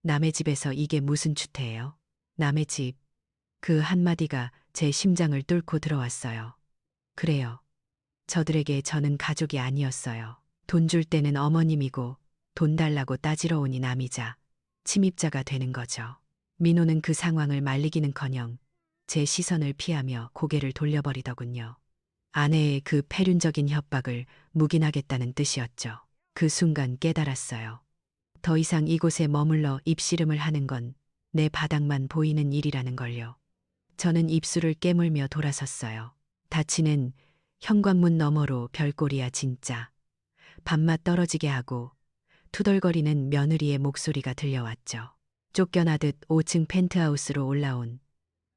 남의 집에서 이게 무슨 추태예요? 남의 집. 그 한마디가 제 심장을 뚫고 들어왔어요. 그래요. 저들에게 저는 가족이 아니었어요. 돈 줄 때는 어머님이고 돈 달라고 따지러 오니 남이자 침입자가 되는 거죠. 민호는 그 상황을 말리기는커녕 제 시선을 피하며 고개를 돌려버리더군요. 아내의 그 패륜적인 협박을 묵인하겠다는 뜻이었죠. 그 순간 깨달았어요. 더 이상 이곳에 머물러 입씨름을 하는 건 내 바닥만 보이는 일이라는 걸요. 저는 입술을 깨물며 돌아섰어요. 닫히는 현관문 너머로 별꼴이야 진짜. 밥맛 떨어지게 하고 투덜거리는 며느리의 목소리가 들려왔죠. 쫓겨나듯 5층 펜트하우스로 올라온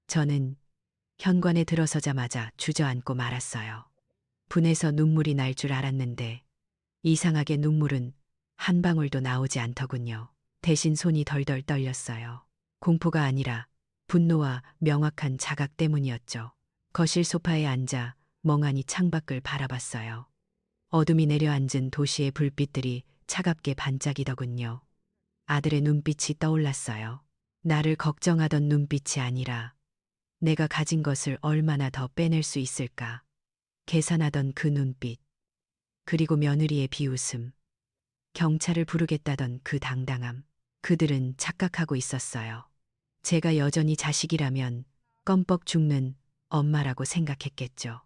저는 현관에 들어서자마자 주저앉고 말았어요. 분해서 눈물이 날 줄 알았는데 이상하게 눈물은 한 방울도 나오지 않더군요. 대신 손이 덜덜 떨렸어요. 공포가 아니라 분노와 명확한 자각 때문이었죠. 거실 소파에 앉아 멍하니 창밖을 바라봤어요. 어둠이 내려앉은 도시의 불빛들이 차갑게 반짝이더군요. 아들의 눈빛이 떠올랐어요. 나를 걱정하던 눈빛이 아니라 내가 가진 것을 얼마나 더 빼낼 수 있을까 계산하던 그 눈빛. 그리고 며느리의 비웃음. 경찰을 부르겠다던 그 당당함. 그들은 착각하고 있었어요. 제가 여전히 자식이라면 껌뻑 죽는 엄마라고 생각했겠죠.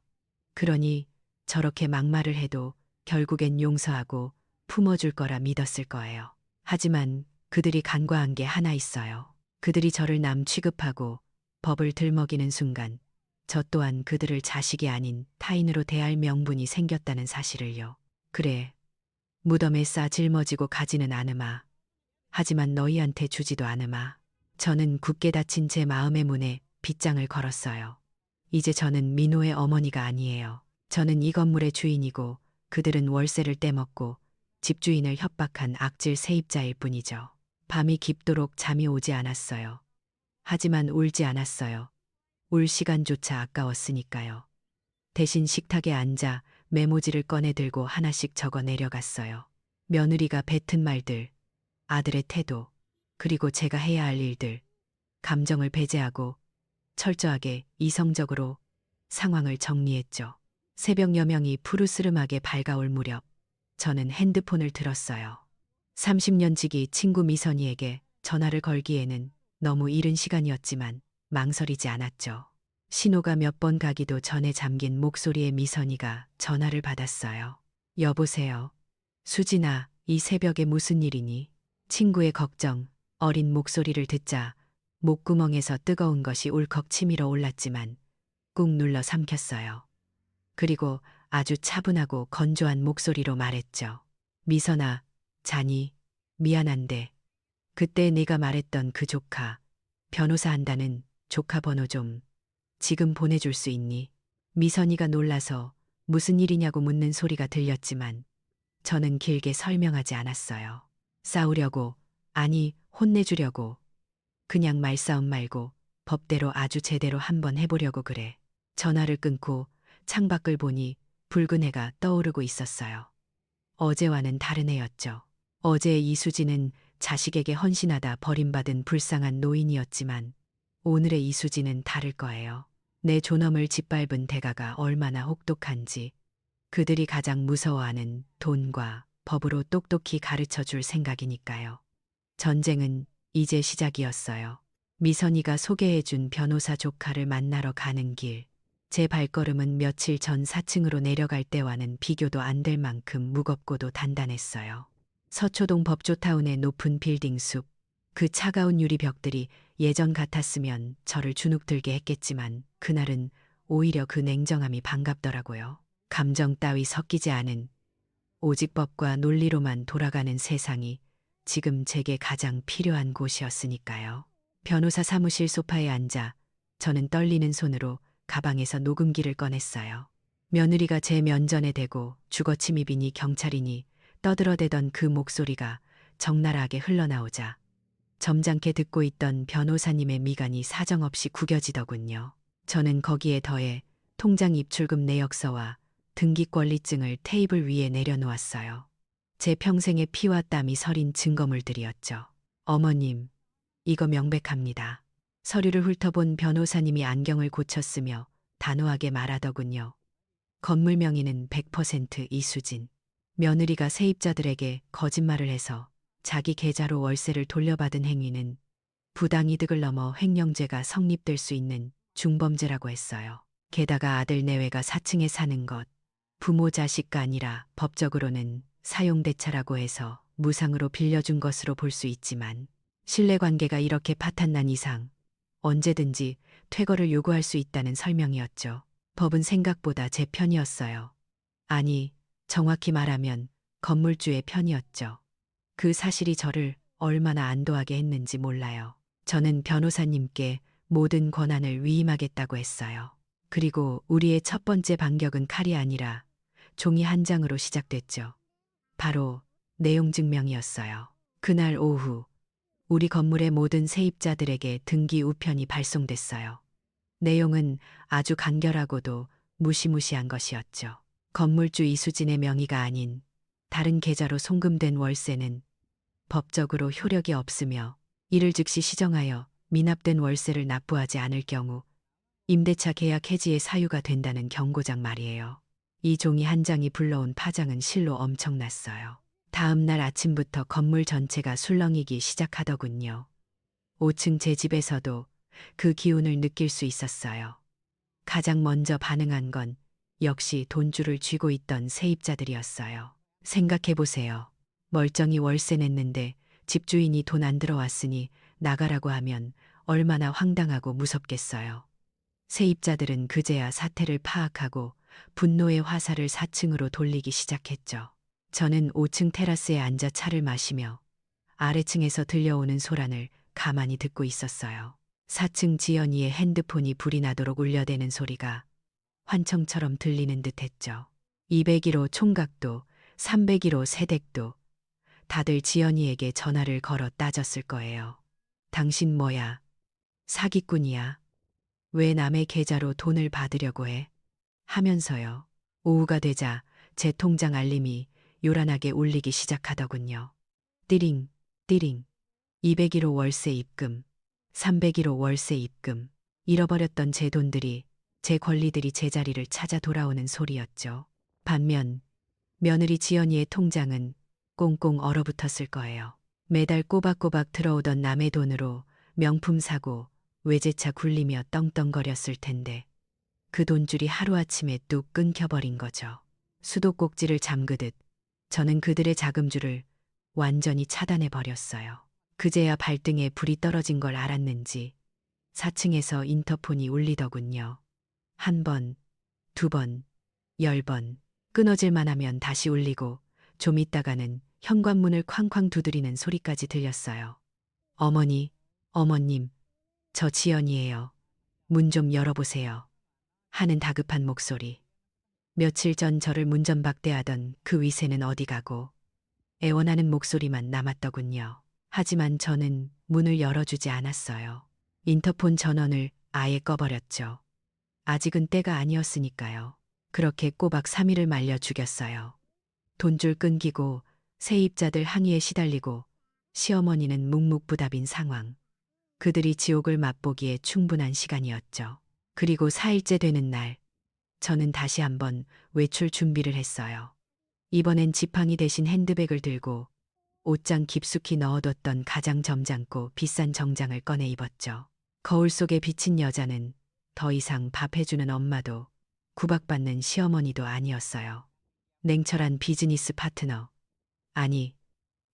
그러니 저렇게 막말을 해도 결국엔 용서하고 품어줄 거라 믿었을 거예요. 하지만 그들이 간과한 게 하나 있어요. 그들이 저를 남 취급하고 법을 들먹이는 순간 저 또한 그들을 자식이 아닌 타인으로 대할 명분이 생겼다는 사실을요. 그래, 무덤에 싸 짊어지고 가지는 않으마. 하지만 너희한테 주지도 않으마. 저는 굳게 닫힌 제 마음의 문에 빗장을 걸었어요. 이제 저는 민호의 어머니가 아니에요. 저는 이 건물의 주인이고 그들은 월세를 떼먹고 집주인을 협박한 악질 세입자일 뿐이죠. 밤이 깊도록 잠이 오지 않았어요. 하지만 울지 않았어요. 울 시간조차 아까웠으니까요. 대신 식탁에 앉아 메모지를 꺼내 들고 하나씩 적어 내려갔어요. 며느리가 뱉은 말들, 아들의 태도, 그리고 제가 해야 할 일들, 감정을 배제하고 철저하게 이성적으로 상황을 정리했죠. 새벽 여명이 푸르스름하게 밝아올 무렵 저는 핸드폰을 들었어요. 30년 지기 친구 미선이에게 전화를 걸기에는 너무 이른 시간이었지만 망설이지 않았죠. 신호가 몇 번 가기도 전에 잠긴 목소리의 미선이가 전화를 받았어요. 여보세요. 수진아, 이 새벽에 무슨 일이니? 친구의 걱정, 어린 목소리를 듣자 목구멍에서 뜨거운 것이 울컥 치밀어 올랐지만 꾹 눌러 삼켰어요. 그리고 아주 차분하고 건조한 목소리로 말했죠. 미선아, 자니? 미안한데 그때 네가 말했던 그 조카, 변호사 한다는 조카 번호 좀 지금 보내줄 수 있니? 미선이가 놀라서 무슨 일이냐고 묻는 소리가 들렸지만 저는 길게 설명하지 않았어요. 싸우려고, 아니 혼내주려고, 그냥 말싸움 말고 법대로 아주 제대로 한번 해보려고 그래. 전화를 끊고 창밖을 보니 붉은 해가 떠오르고 있었어요. 어제와는 다른 해였죠. 어제의 이수진은 자식에게 헌신하다 버림받은 불쌍한 노인이었지만 오늘의 이수진은 다를 거예요. 내 존엄을 짓밟은 대가가 얼마나 혹독한지 그들이 가장 무서워하는 돈과 법으로 똑똑히 가르쳐 줄 생각이니까요. 전쟁은 이제 시작이었어요. 미선이가 소개해준 변호사 조카를 만나러 가는 길. 제 발걸음은 며칠 전 4층으로 내려갈 때와는 비교도 안 될 만큼 무겁고도 단단했어요. 서초동 법조타운의 높은 빌딩 숲, 그 차가운 유리벽들이 예전 같았으면 저를 주눅들게 했겠지만 그날은 오히려 그 냉정함이 반갑더라고요. 감정 따위 섞이지 않은 오직 법과 논리로만 돌아가는 세상이 지금 제게 가장 필요한 곳이었으니까요. 변호사 사무실 소파에 앉아 저는 떨리는 손으로 가방에서 녹음기를 꺼냈어요. 며느리가 제 면전에 대고 주거침입이니 경찰이니 떠들어대던 그 목소리가 적나라하게 흘러나오자 점잖게 듣고 있던 변호사님의 미간이 사정없이 구겨지더군요. 저는 거기에 더해 통장 입출금 내역서와 등기권리증을 테이블 위에 내려놓았어요. 제 평생의 피와 땀이 서린 증거물들이었죠. 어머님, 이거 명백합니다. 서류를 훑어본 변호사님이 안경을 고쳤으며 단호하게 말하더군요. 건물 명의는 100% 이수진. 며느리가 세입자들에게 거짓말을 해서 자기 계좌로 월세를 돌려받은 행위는 부당이득을 넘어 횡령죄가 성립될 수 있는 중범죄라고 했어요. 게다가 아들 내외가 4층에 사는 것, 부모 자식가 아니라 법적으로는 사용대차라고 해서 무상으로 빌려준 것으로 볼 수 있지만 신뢰관계가 이렇게 파탄난 이상 언제든지 퇴거를 요구할 수 있다는 설명이었죠. 법은 생각보다 제 편이었어요. 아니, 정확히 말하면 건물주의 편이었죠. 그 사실이 저를 얼마나 안도하게 했는지 몰라요. 저는 변호사님께 모든 권한을 위임하겠다고 했어요. 그리고 우리의 첫 번째 반격은 칼이 아니라 종이 한 장으로 시작됐죠. 바로 내용 증명이었어요. 그날 오후 우리 건물의 모든 세입자들에게 등기 우편이 발송됐어요. 내용은 아주 간결하고도 무시무시한 것이었죠. 건물주 이수진의 명의가 아닌 다른 계좌로 송금된 월세는 법적으로 효력이 없으며 이를 즉시 시정하여 미납된 월세를 납부하지 않을 경우 임대차 계약 해지의 사유가 된다는 경고장 말이에요. 이 종이 한 장이 불러온 파장은 실로 엄청났어요. 다음 날 아침부터 건물 전체가 술렁이기 시작하더군요. 5층 제 집에서도 그 기운을 느낄 수 있었어요. 가장 먼저 반응한 건 역시 돈줄을 쥐고 있던 세입자들이었어요. 생각해보세요. 멀쩡히 월세 냈는데 집주인이 돈 안 들어왔으니 나가라고 하면 얼마나 황당하고 무섭겠어요. 세입자들은 그제야 사태를 파악하고 분노의 화살을 4층으로 돌리기 시작했죠. 저는 5층 테라스에 앉아 차를 마시며 아래층에서 들려오는 소란을 가만히 듣고 있었어요. 4층 지연이의 핸드폰이 불이 나도록 울려대는 소리가 환청처럼 들리는 듯했죠. 201호 총각도 301호 세댁도 다들 지연이에게 전화를 걸어 따졌을 거예요. 당신 뭐야? 사기꾼이야? 왜 남의 계좌로 돈을 받으려고 해? 하면서요. 오후가 되자 제 통장 알림이 요란하게 울리기 시작하더군요. 띠링, 띠링. 201호 월세 입금, 301호 월세 입금. 잃어버렸던 제 돈들이, 제 권리들이 제자리를 찾아 돌아오는 소리였죠. 반면 며느리 지연이의 통장은 꽁꽁 얼어붙었을 거예요. 매달 꼬박꼬박 들어오던 남의 돈으로 명품 사고, 외제차 굴리며 떵떵거렸을 텐데 그 돈줄이 하루아침에 뚝 끊겨버린 거죠. 수도꼭지를 잠그듯 저는 그들의 자금줄을 완전히 차단해버렸어요. 그제야 발등에 불이 떨어진 걸 알았는지 4층에서 인터폰이 울리더군요. 한 번, 두 번, 10번. 끊어질만 하면 다시 울리고 좀 있다가는 현관문을 쾅쾅 두드리는 소리까지 들렸어요. 어머니, 어머님, 저 지연이에요. 문 좀 열어보세요. 하는 다급한 목소리. 며칠 전 저를 문전박대하던 그 위세는 어디 가고 애원하는 목소리만 남았더군요. 하지만 저는 문을 열어주지 않았어요. 인터폰 전원을 아예 꺼버렸죠. 아직은 때가 아니었으니까요. 그렇게 꼬박 3일을 말려 죽였어요. 돈줄 끊기고 세입자들 항의에 시달리고 시어머니는 묵묵부답인 상황. 그들이 지옥을 맛보기에 충분한 시간이었죠. 그리고 4일째 되는 날, 저는 다시 한번 외출 준비를 했어요. 이번엔 지팡이 대신 핸드백을 들고 옷장 깊숙이 넣어뒀던 가장 점잖고 비싼 정장을 꺼내 입었죠. 거울 속에 비친 여자는 더 이상 밥 해주는 엄마도 구박받는 시어머니도 아니었어요. 냉철한 비즈니스 파트너, 아니,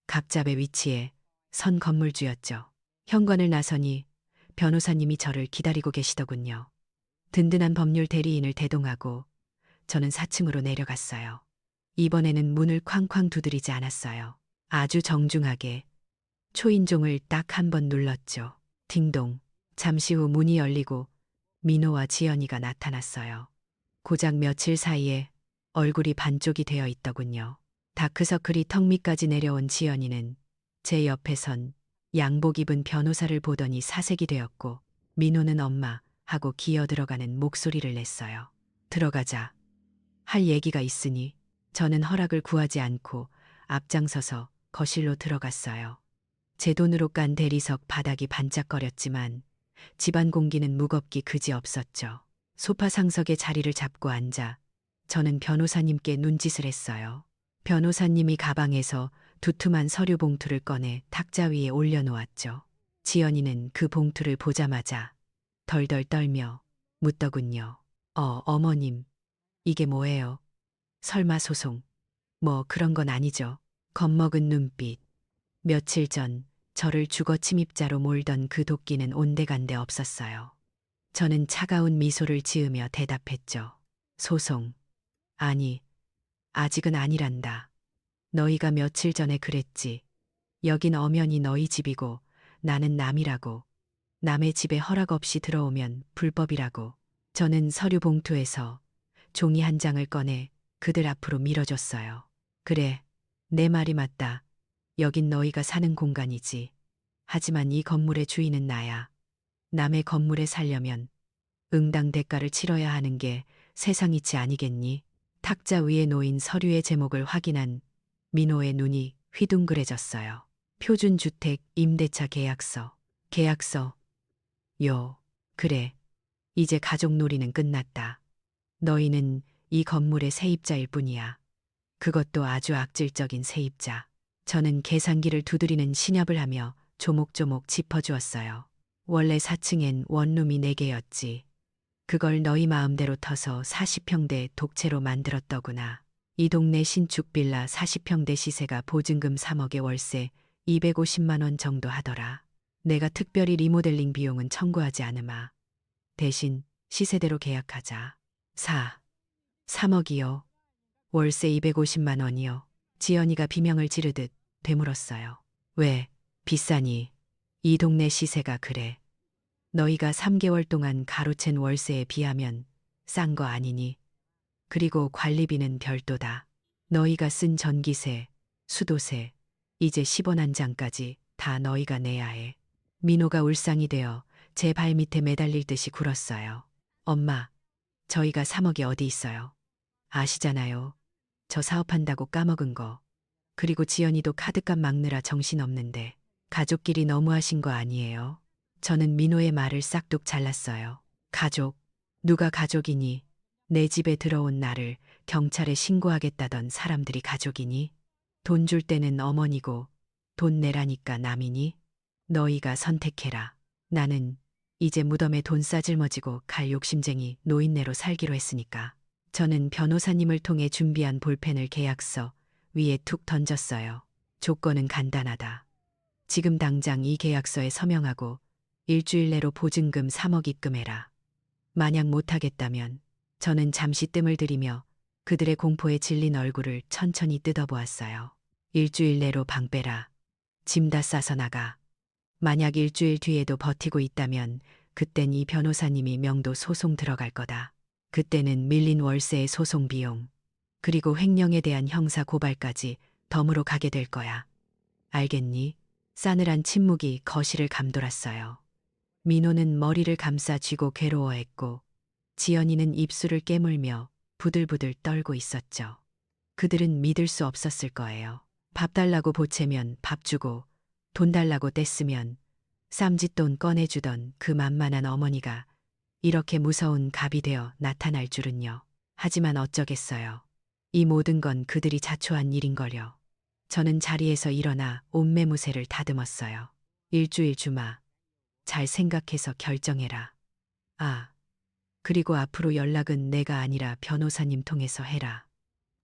갑잡의 위치에 선 건물주였죠. 현관을 나서니 변호사님이 저를 기다리고 계시더군요. 든든한 법률 대리인을 대동하고 저는 4층으로 내려갔어요. 이번에는 문을 쾅쾅 두드리지 않았어요. 아주 정중하게 초인종을 딱 한 번 눌렀죠. 딩동. 잠시 후 문이 열리고 민호와 지연이가 나타났어요. 고작 며칠 사이에 얼굴이 반쪽이 되어 있더군요. 다크서클이 턱 밑까지 내려온 지연이는 제 옆에 선 양복 입은 변호사를 보더니 사색이 되었고, 민호는 엄마 하고 기어 들어가는 목소리를 냈어요. 들어가자. 할 얘기가 있으니. 저는 허락을 구하지 않고 앞장서서 거실로 들어갔어요. 제 돈으로 깐 대리석 바닥이 반짝거렸지만 집안 공기는 무겁기 그지없었죠. 소파 상석에 자리를 잡고 앉아 저는 변호사님께 눈짓을 했어요. 변호사님이 가방에서 두툼한 서류 봉투를 꺼내 탁자 위에 올려놓았죠. 지연이는 그 봉투를 보자마자 덜덜 떨며 묻더군요. 어머님, 이게 뭐예요? 설마 소송? 뭐 그런 건 아니죠. 겁먹은 눈빛. 며칠 전 저를 주거 침입자로 몰던 그 도끼는 온데간데 없었어요. 저는 차가운 미소를 지으며 대답했죠. 소송. 아니, 아직은 아니란다. 너희가 며칠 전에 그랬지. 여긴 엄연히 너희 집이고 나는 남이라고. 남의 집에 허락 없이 들어오면 불법이라고. 저는 서류 봉투에서 종이 한 장을 꺼내 그들 앞으로 밀어줬어요. 그래, 내 말이 맞다. 여긴 너희가 사는 공간이지. 하지만 이 건물의 주인은 나야. 남의 건물에 살려면 응당 대가를 치러야 하는 게 세상이치 아니겠니? 탁자 위에 놓인 서류의 제목을 확인한 민호의 눈이 휘둥그레졌어요. 표준주택 임대차 계약서. 계약서. 그래. 이제 가족놀이는 끝났다. 너희는 이 건물의 세입자일 뿐이야. 그것도 아주 악질적인 세입자. 저는 계산기를 두드리는 신협을 하며 조목조목 짚어주었어요. 원래 4층엔 원룸이 4개였지. 그걸 너희 마음대로 터서 40평대 독채로 만들었더구나. 이 동네 신축 빌라 40평대 시세가 보증금 3억에 월세 250만 원 정도 하더라. 내가 특별히 리모델링 비용은 청구하지 않으마. 대신 시세대로 계약하자. 3억이요. 월세 250만 원이요. 지연이가 비명을 지르듯 되물었어요. 왜? 비싸니? 이 동네 시세가 그래. 너희가 3개월 동안 가로챈 월세에 비하면 싼 거 아니니? 그리고 관리비는 별도다. 너희가 쓴 전기세, 수도세, 이제 10원 한 장까지 다 너희가 내야 해. 민호가 울상이 되어 제 발밑에 매달릴 듯이 굴었어요. 엄마, 저희가 3억이 어디 있어요? 아시잖아요. 저 사업한다고 까먹은 거. 그리고 지연이도 카드값 막느라 정신없는데 가족끼리 너무하신 거 아니에요? 저는 민호의 말을 싹둑 잘랐어요. 가족? 누가 가족이니? 내 집에 들어온 나를 경찰에 신고하겠다던 사람들이 가족이니? 돈 줄 때는 어머니고 돈 내라니까 남이니? 너희가 선택해라. 나는 이제 무덤에 돈 싸질머지고 갈 욕심쟁이 노인네로 살기로 했으니까. 저는 변호사님을 통해 준비한 볼펜을 계약서 위에 툭 던졌어요. 조건은 간단하다. 지금 당장 이 계약서에 서명하고 일주일 내로 보증금 3억 입금해라. 만약 못하겠다면 저는 잠시 뜸을 들이며 그들의 공포에 질린 얼굴을 천천히 뜯어보았어요. 일주일 내로 방 빼라. 짐 다 싸서 나가. 만약 일주일 뒤에도 버티고 있다면 그땐 이 변호사님이 명도 소송 들어갈 거다. 그때는 밀린 월세의 소송 비용, 그리고 횡령에 대한 형사 고발까지 덤으로 가게 될 거야. 알겠니? 싸늘한 침묵이 거실을 감돌았어요. 민호는 머리를 감싸 쥐고 괴로워했고 지연이는 입술을 깨물며 부들부들 떨고 있었죠. 그들은 믿을 수 없었을 거예요. 밥 달라고 보채면 밥 주고 돈 달라고 뗐으면 쌈짓돈 꺼내주던 그 만만한 어머니가 이렇게 무서운 갑이 되어 나타날 줄은요. 하지만 어쩌겠어요. 이 모든 건 그들이 자초한 일인걸요. 저는 자리에서 일어나 옷매무새를 다듬었어요. 일주일 주마. 잘 생각해서 결정해라. 아, 그리고 앞으로 연락은 내가 아니라 변호사님 통해서 해라.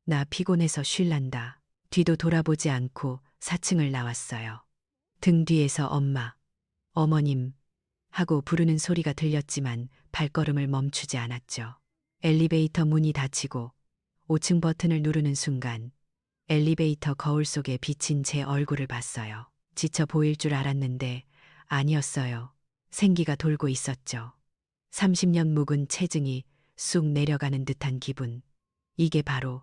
나 피곤해서 쉴란다. 뒤도 돌아보지 않고 4층을 나왔어요. 등 뒤에서 엄마, 어머님 하고 부르는 소리가 들렸지만 발걸음을 멈추지 않았죠. 엘리베이터 문이 닫히고 5층 버튼을 누르는 순간 엘리베이터 거울 속에 비친 제 얼굴을 봤어요. 지쳐 보일 줄 알았는데 아니었어요. 생기가 돌고 있었죠. 30년 묵은 체증이 쑥 내려가는 듯한 기분. 이게 바로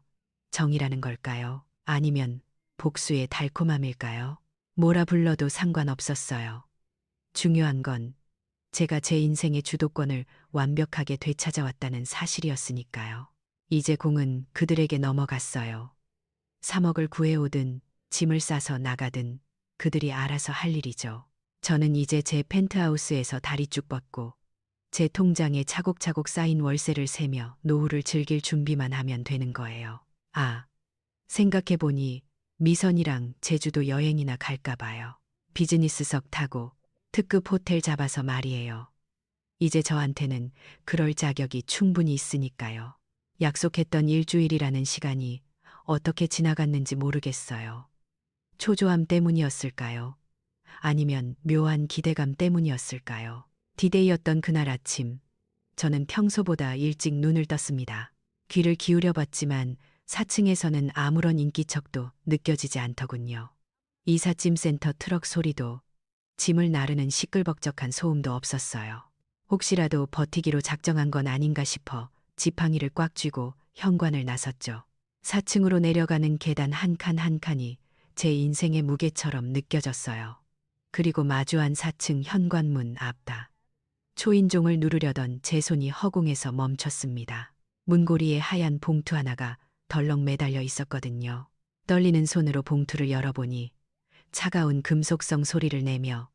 정이라는 걸까요? 아니면 복수의 달콤함일까요? 뭐라 불러도 상관없었어요. 중요한 건 제가 제 인생의 주도권을 완벽하게 되찾아왔다는 사실이었으니까요. 이제 공은 그들에게 넘어갔어요. 3억을 구해오든 짐을 싸서 나가든 그들이 알아서 할 일이죠. 저는 이제 제 펜트하우스에서 다리 쭉 뻗고 제 통장에 차곡차곡 쌓인 월세를 세며 노후를 즐길 준비만 하면 되는 거예요. 아, 생각해보니 미선이랑 제주도 여행이나 갈까 봐요. 비즈니스석 타고 특급 호텔 잡아서 말이에요. 이제 저한테는 그럴 자격이 충분히 있으니까요. 약속했던 일주일이라는 시간이 어떻게 지나갔는지 모르겠어요. 초조함 때문이었을까요? 아니면 묘한 기대감 때문이었을까요? 디데이였던 그날 아침, 저는 평소보다 일찍 눈을 떴습니다. 귀를 기울여 봤지만 4층에서는 아무런 인기척도 느껴지지 않더군요. 이삿짐센터 트럭 소리도 짐을 나르는 시끌벅적한 소음도 없었어요. 혹시라도 버티기로 작정한 건 아닌가 싶어 지팡이를 꽉 쥐고 현관을 나섰죠. 4층으로 내려가는 계단 한 칸 한 칸이 제 인생의 무게처럼 느껴졌어요. 그리고 마주한 4층 현관문 앞다. 초인종을 누르려던 제 손이 허공에서 멈췄습니다. 문고리에 하얀 봉투 하나가 덜렁 매달려 있었거든요. 떨리는 손으로 봉투를 열어보니 차가운 금속성 소리를 내며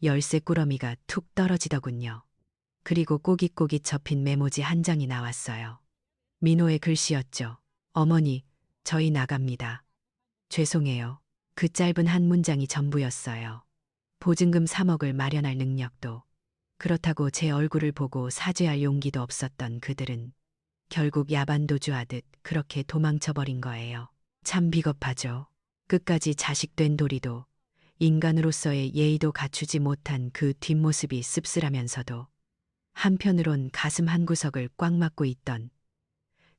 열쇠 꾸러미가 툭 떨어지더군요. 그리고 꼬깃꼬깃 접힌 메모지 한 장이 나왔어요. 민호의 글씨였죠. 어머니, 저희 나갑니다. 죄송해요. 그 짧은 한 문장이 전부였어요. 보증금 3억을 마련할 능력도, 그렇다고 제 얼굴을 보고 사죄할 용기도 없었던 그들은 결국 야반도주하듯 그렇게 도망쳐버린 거예요. 참 비겁하죠. 끝까지 자식된 도리도 인간으로서의 예의도 갖추지 못한 그 뒷모습이 씁쓸하면서도 한편으론 가슴 한구석을 꽉 막고 있던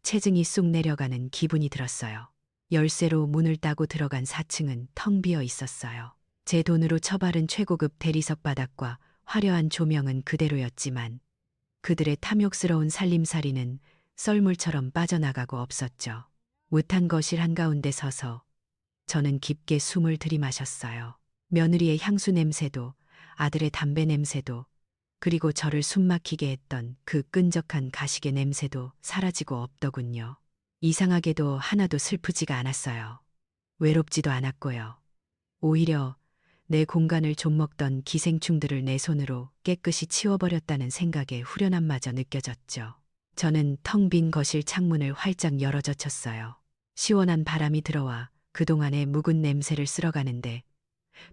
체증이 쑥 내려가는 기분이 들었어요. 열쇠로 문을 따고 들어간 4층은 텅 비어 있었어요. 제 돈으로 처바른 최고급 대리석 바닥과 화려한 조명은 그대로였지만 그들의 탐욕스러운 살림살이는 썰물처럼 빠져나가고 없었죠. 무탄 거실 한가운데 서서 저는 깊게 숨을 들이마셨어요. 며느리의 향수 냄새도 아들의 담배 냄새도 그리고 저를 숨막히게 했던 그 끈적한 가식의 냄새도 사라지고 없더군요. 이상하게도 하나도 슬프지가 않았어요. 외롭지도 않았고요. 오히려 내 공간을 좀먹던 기생충들을 내 손으로 깨끗이 치워버렸다는 생각에 후련함마저 느껴졌죠. 저는 텅 빈 거실 창문을 활짝 열어젖혔어요. 시원한 바람이 들어와 그동안의 묵은 냄새를 쓸어가는데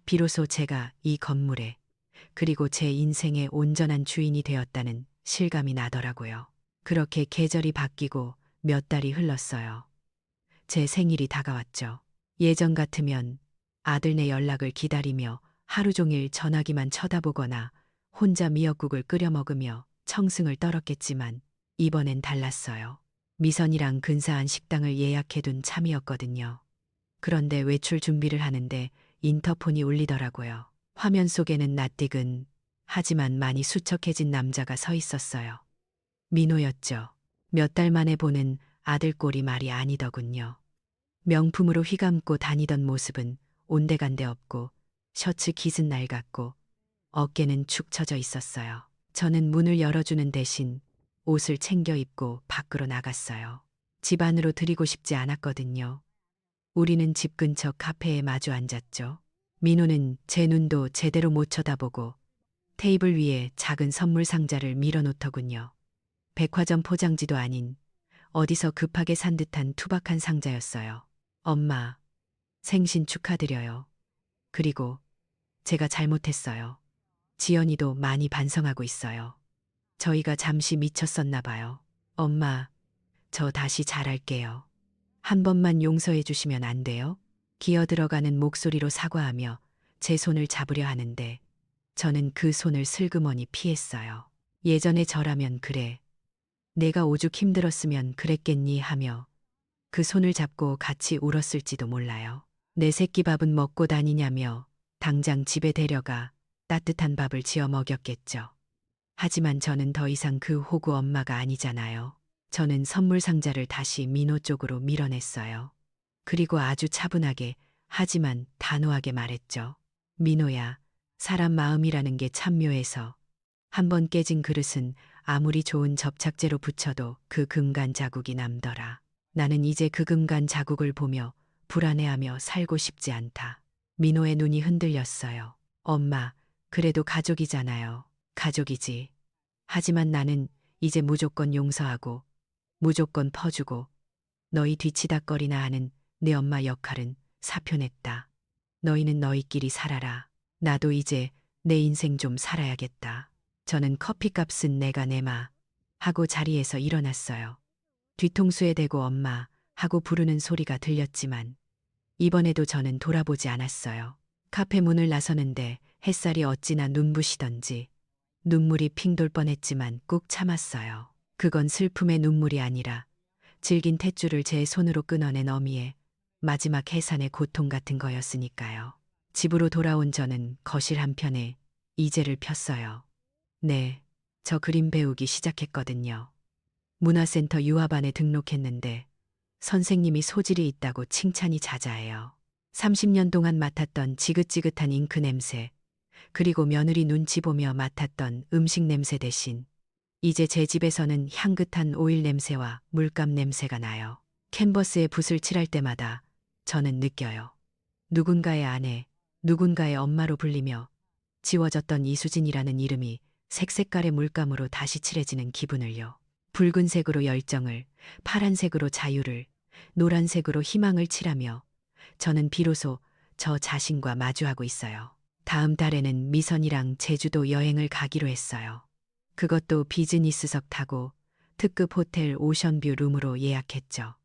비로소 제가 이 건물에 그리고 제 인생의 온전한 주인이 되었다는 실감이 나더라고요. 그렇게 계절이 바뀌고 몇 달이 흘렀어요. 제 생일이 다가왔죠. 예전 같으면 아들네 연락을 기다리며 하루 종일 전화기만 쳐다보거나 혼자 미역국을 끓여 먹으며 청승을 떨었겠지만 이번엔 달랐어요. 미선이랑 근사한 식당을 예약해둔 참이었거든요. 그런데 외출 준비를 하는데 인터폰이 울리더라고요. 화면 속에는 낯익은 하지만 많이 수척해진 남자가 서 있었어요. 민호였죠. 몇 달 만에 보는 아들 꼴이 말이 아니더군요. 명품으로 휘감고 다니던 모습은 온데간데 없고 셔츠 깃은 낡았고 어깨는 축 처져 있었어요. 저는 문을 열어주는 대신 옷을 챙겨 입고 밖으로 나갔어요. 집 안으로 들이고 싶지 않았거든요. 우리는 집 근처 카페에 마주 앉았죠. 민호는 제 눈도 제대로 못 쳐다보고 테이블 위에 작은 선물 상자를 밀어놓더군요. 백화점 포장지도 아닌 어디서 급하게 산 듯한 투박한 상자였어요. 엄마, 생신 축하드려요. 그리고 제가 잘못했어요. 지연이도 많이 반성하고 있어요. 저희가 잠시 미쳤었나 봐요. 엄마, 저 다시 잘할게요. 한 번만 용서해 주시면 안 돼요? 기어 들어가는 목소리로 사과하며 제 손을 잡으려 하는데 저는 그 손을 슬그머니 피했어요. 예전에 저라면 그래. 내가 오죽 힘들었으면 그랬겠니 하며 그 손을 잡고 같이 울었을지도 몰라요. 내 새끼 밥은 먹고 다니냐며 당장 집에 데려가 따뜻한 밥을 지어 먹였겠죠. 하지만 저는 더 이상 그 호구 엄마가 아니잖아요. 저는 선물 상자를 다시 민호 쪽으로 밀어냈어요. 그리고 아주 차분하게 하지만 단호하게 말했죠. 민호야, 사람 마음이라는 게 참 묘해서 한 번 깨진 그릇은 아무리 좋은 접착제로 붙여도 그 금간 자국이 남더라. 나는 이제 그 금간 자국을 보며 불안해하며 살고 싶지 않다. 민호의 눈이 흔들렸어요. 엄마, 그래도 가족이잖아요. 가족이지. 하지만 나는 이제 무조건 용서하고 무조건 퍼주고 너희 뒤치다거리나 하는 내 엄마 역할은 사표냈다. 너희는 너희끼리 살아라. 나도 이제 내 인생 좀 살아야겠다. 저는 커피값은 내가 내마 하고 자리에서 일어났어요. 뒤통수에 대고 엄마 하고 부르는 소리가 들렸지만 이번에도 저는 돌아보지 않았어요. 카페 문을 나서는데 햇살이 어찌나 눈부시던지 눈물이 핑 돌 뻔했지만 꾹 참았어요. 그건 슬픔의 눈물이 아니라 질긴 탯줄을 제 손으로 끊어낸 어미의 마지막 해산의 고통 같은 거였으니까요. 집으로 돌아온 저는 거실 한편에 이제를 폈어요. 네, 저 그림 배우기 시작했거든요. 문화센터 유아반에 등록했는데 선생님이 소질이 있다고 칭찬이 자자해요. 30년 동안 맡았던 지긋지긋한 잉크 냄새, 그리고 며느리 눈치 보며 맡았던 음식 냄새 대신 이제 제 집에서는 향긋한 오일 냄새와 물감 냄새가 나요. 캔버스에 붓을 칠할 때마다 저는 느껴요. 누군가의 아내, 누군가의 엄마로 불리며 지워졌던 이수진이라는 이름이 색색깔의 물감으로 다시 칠해지는 기분을요. 붉은색으로 열정을, 파란색으로 자유를, 노란색으로 희망을 칠하며 저는 비로소 저 자신과 마주하고 있어요. 다음 달에는 미선이랑 제주도 여행을 가기로 했어요. 그것도 비즈니스석 타고 특급 호텔 오션뷰 룸으로 예약했죠.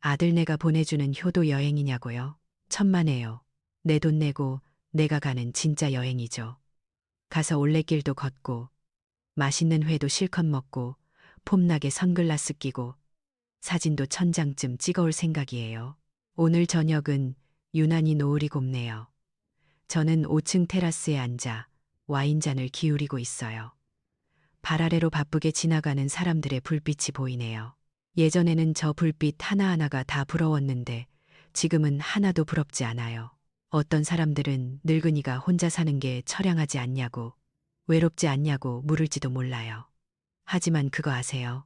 아들네가 보내주는 효도 여행이냐고요? 천만에요. 내 돈 내고 내가 가는 진짜 여행이죠. 가서 올레길도 걷고 맛있는 회도 실컷 먹고 폼나게 선글라스 끼고 사진도 1000장쯤 찍어올 생각이에요. 오늘 저녁은 유난히 노을이 곱네요. 저는 5층 테라스에 앉아 와인잔을 기울이고 있어요. 발 아래로 바쁘게 지나가는 사람들의 불빛이 보이네요. 예전에는 저 불빛 하나하나가 다 부러웠는데 지금은 하나도 부럽지 않아요. 어떤 사람들은 늙은이가 혼자 사는 게 처량하지 않냐고, 외롭지 않냐고 물을지도 몰라요. 하지만 그거 아세요?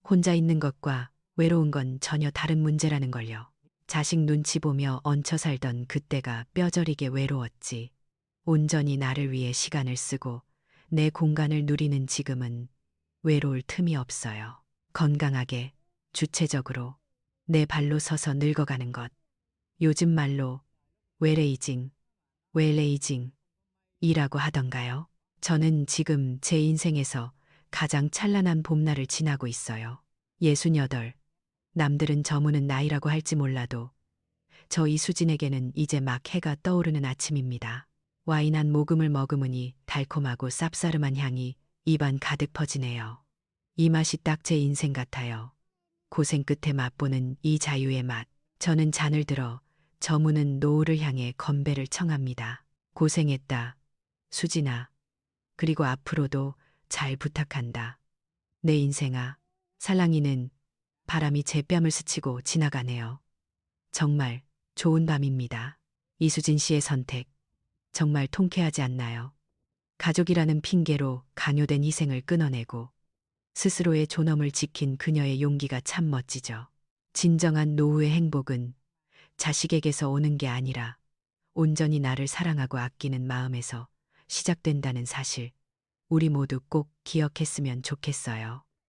혼자 있는 것과 외로운 건 전혀 다른 문제라는 걸요. 자식 눈치 보며 얹혀 살던 그때가 뼈저리게 외로웠지. 온전히 나를 위해 시간을 쓰고 내 공간을 누리는 지금은 외로울 틈이 없어요. 건강하게, 주체적으로 내 발로 서서 늙어가는 것. 요즘 말로 웰에이징, 웰에이징이라고 하던가요? 저는 지금 제 인생에서 가장 찬란한 봄날을 지나고 있어요. 68. 남들은 저무는 나이라고 할지 몰라도 저 이수진에게는 이제 막 해가 떠오르는 아침입니다. 와인 한 모금을 머금으니 달콤하고 쌉싸름한 향이 입안 가득 퍼지네요. 이 맛이 딱 제 인생 같아요. 고생 끝에 맛보는 이 자유의 맛. 저는 잔을 들어 저무는 노을을 향해 건배를 청합니다. 고생했다, 수진아. 그리고 앞으로도 잘 부탁한다. 내 인생아. 살랑이는 바람이 제 뺨을 스치고 지나가네요. 정말 좋은 밤입니다. 이수진 씨의 선택. 정말 통쾌하지 않나요? 가족이라는 핑계로 강요된 희생을 끊어내고 스스로의 존엄을 지킨 그녀의 용기가 참 멋지죠. 진정한 노후의 행복은 자식에게서 오는 게 아니라 온전히 나를 사랑하고 아끼는 마음에서 시작된다는 사실, 우리 모두 꼭 기억했으면 좋겠어요.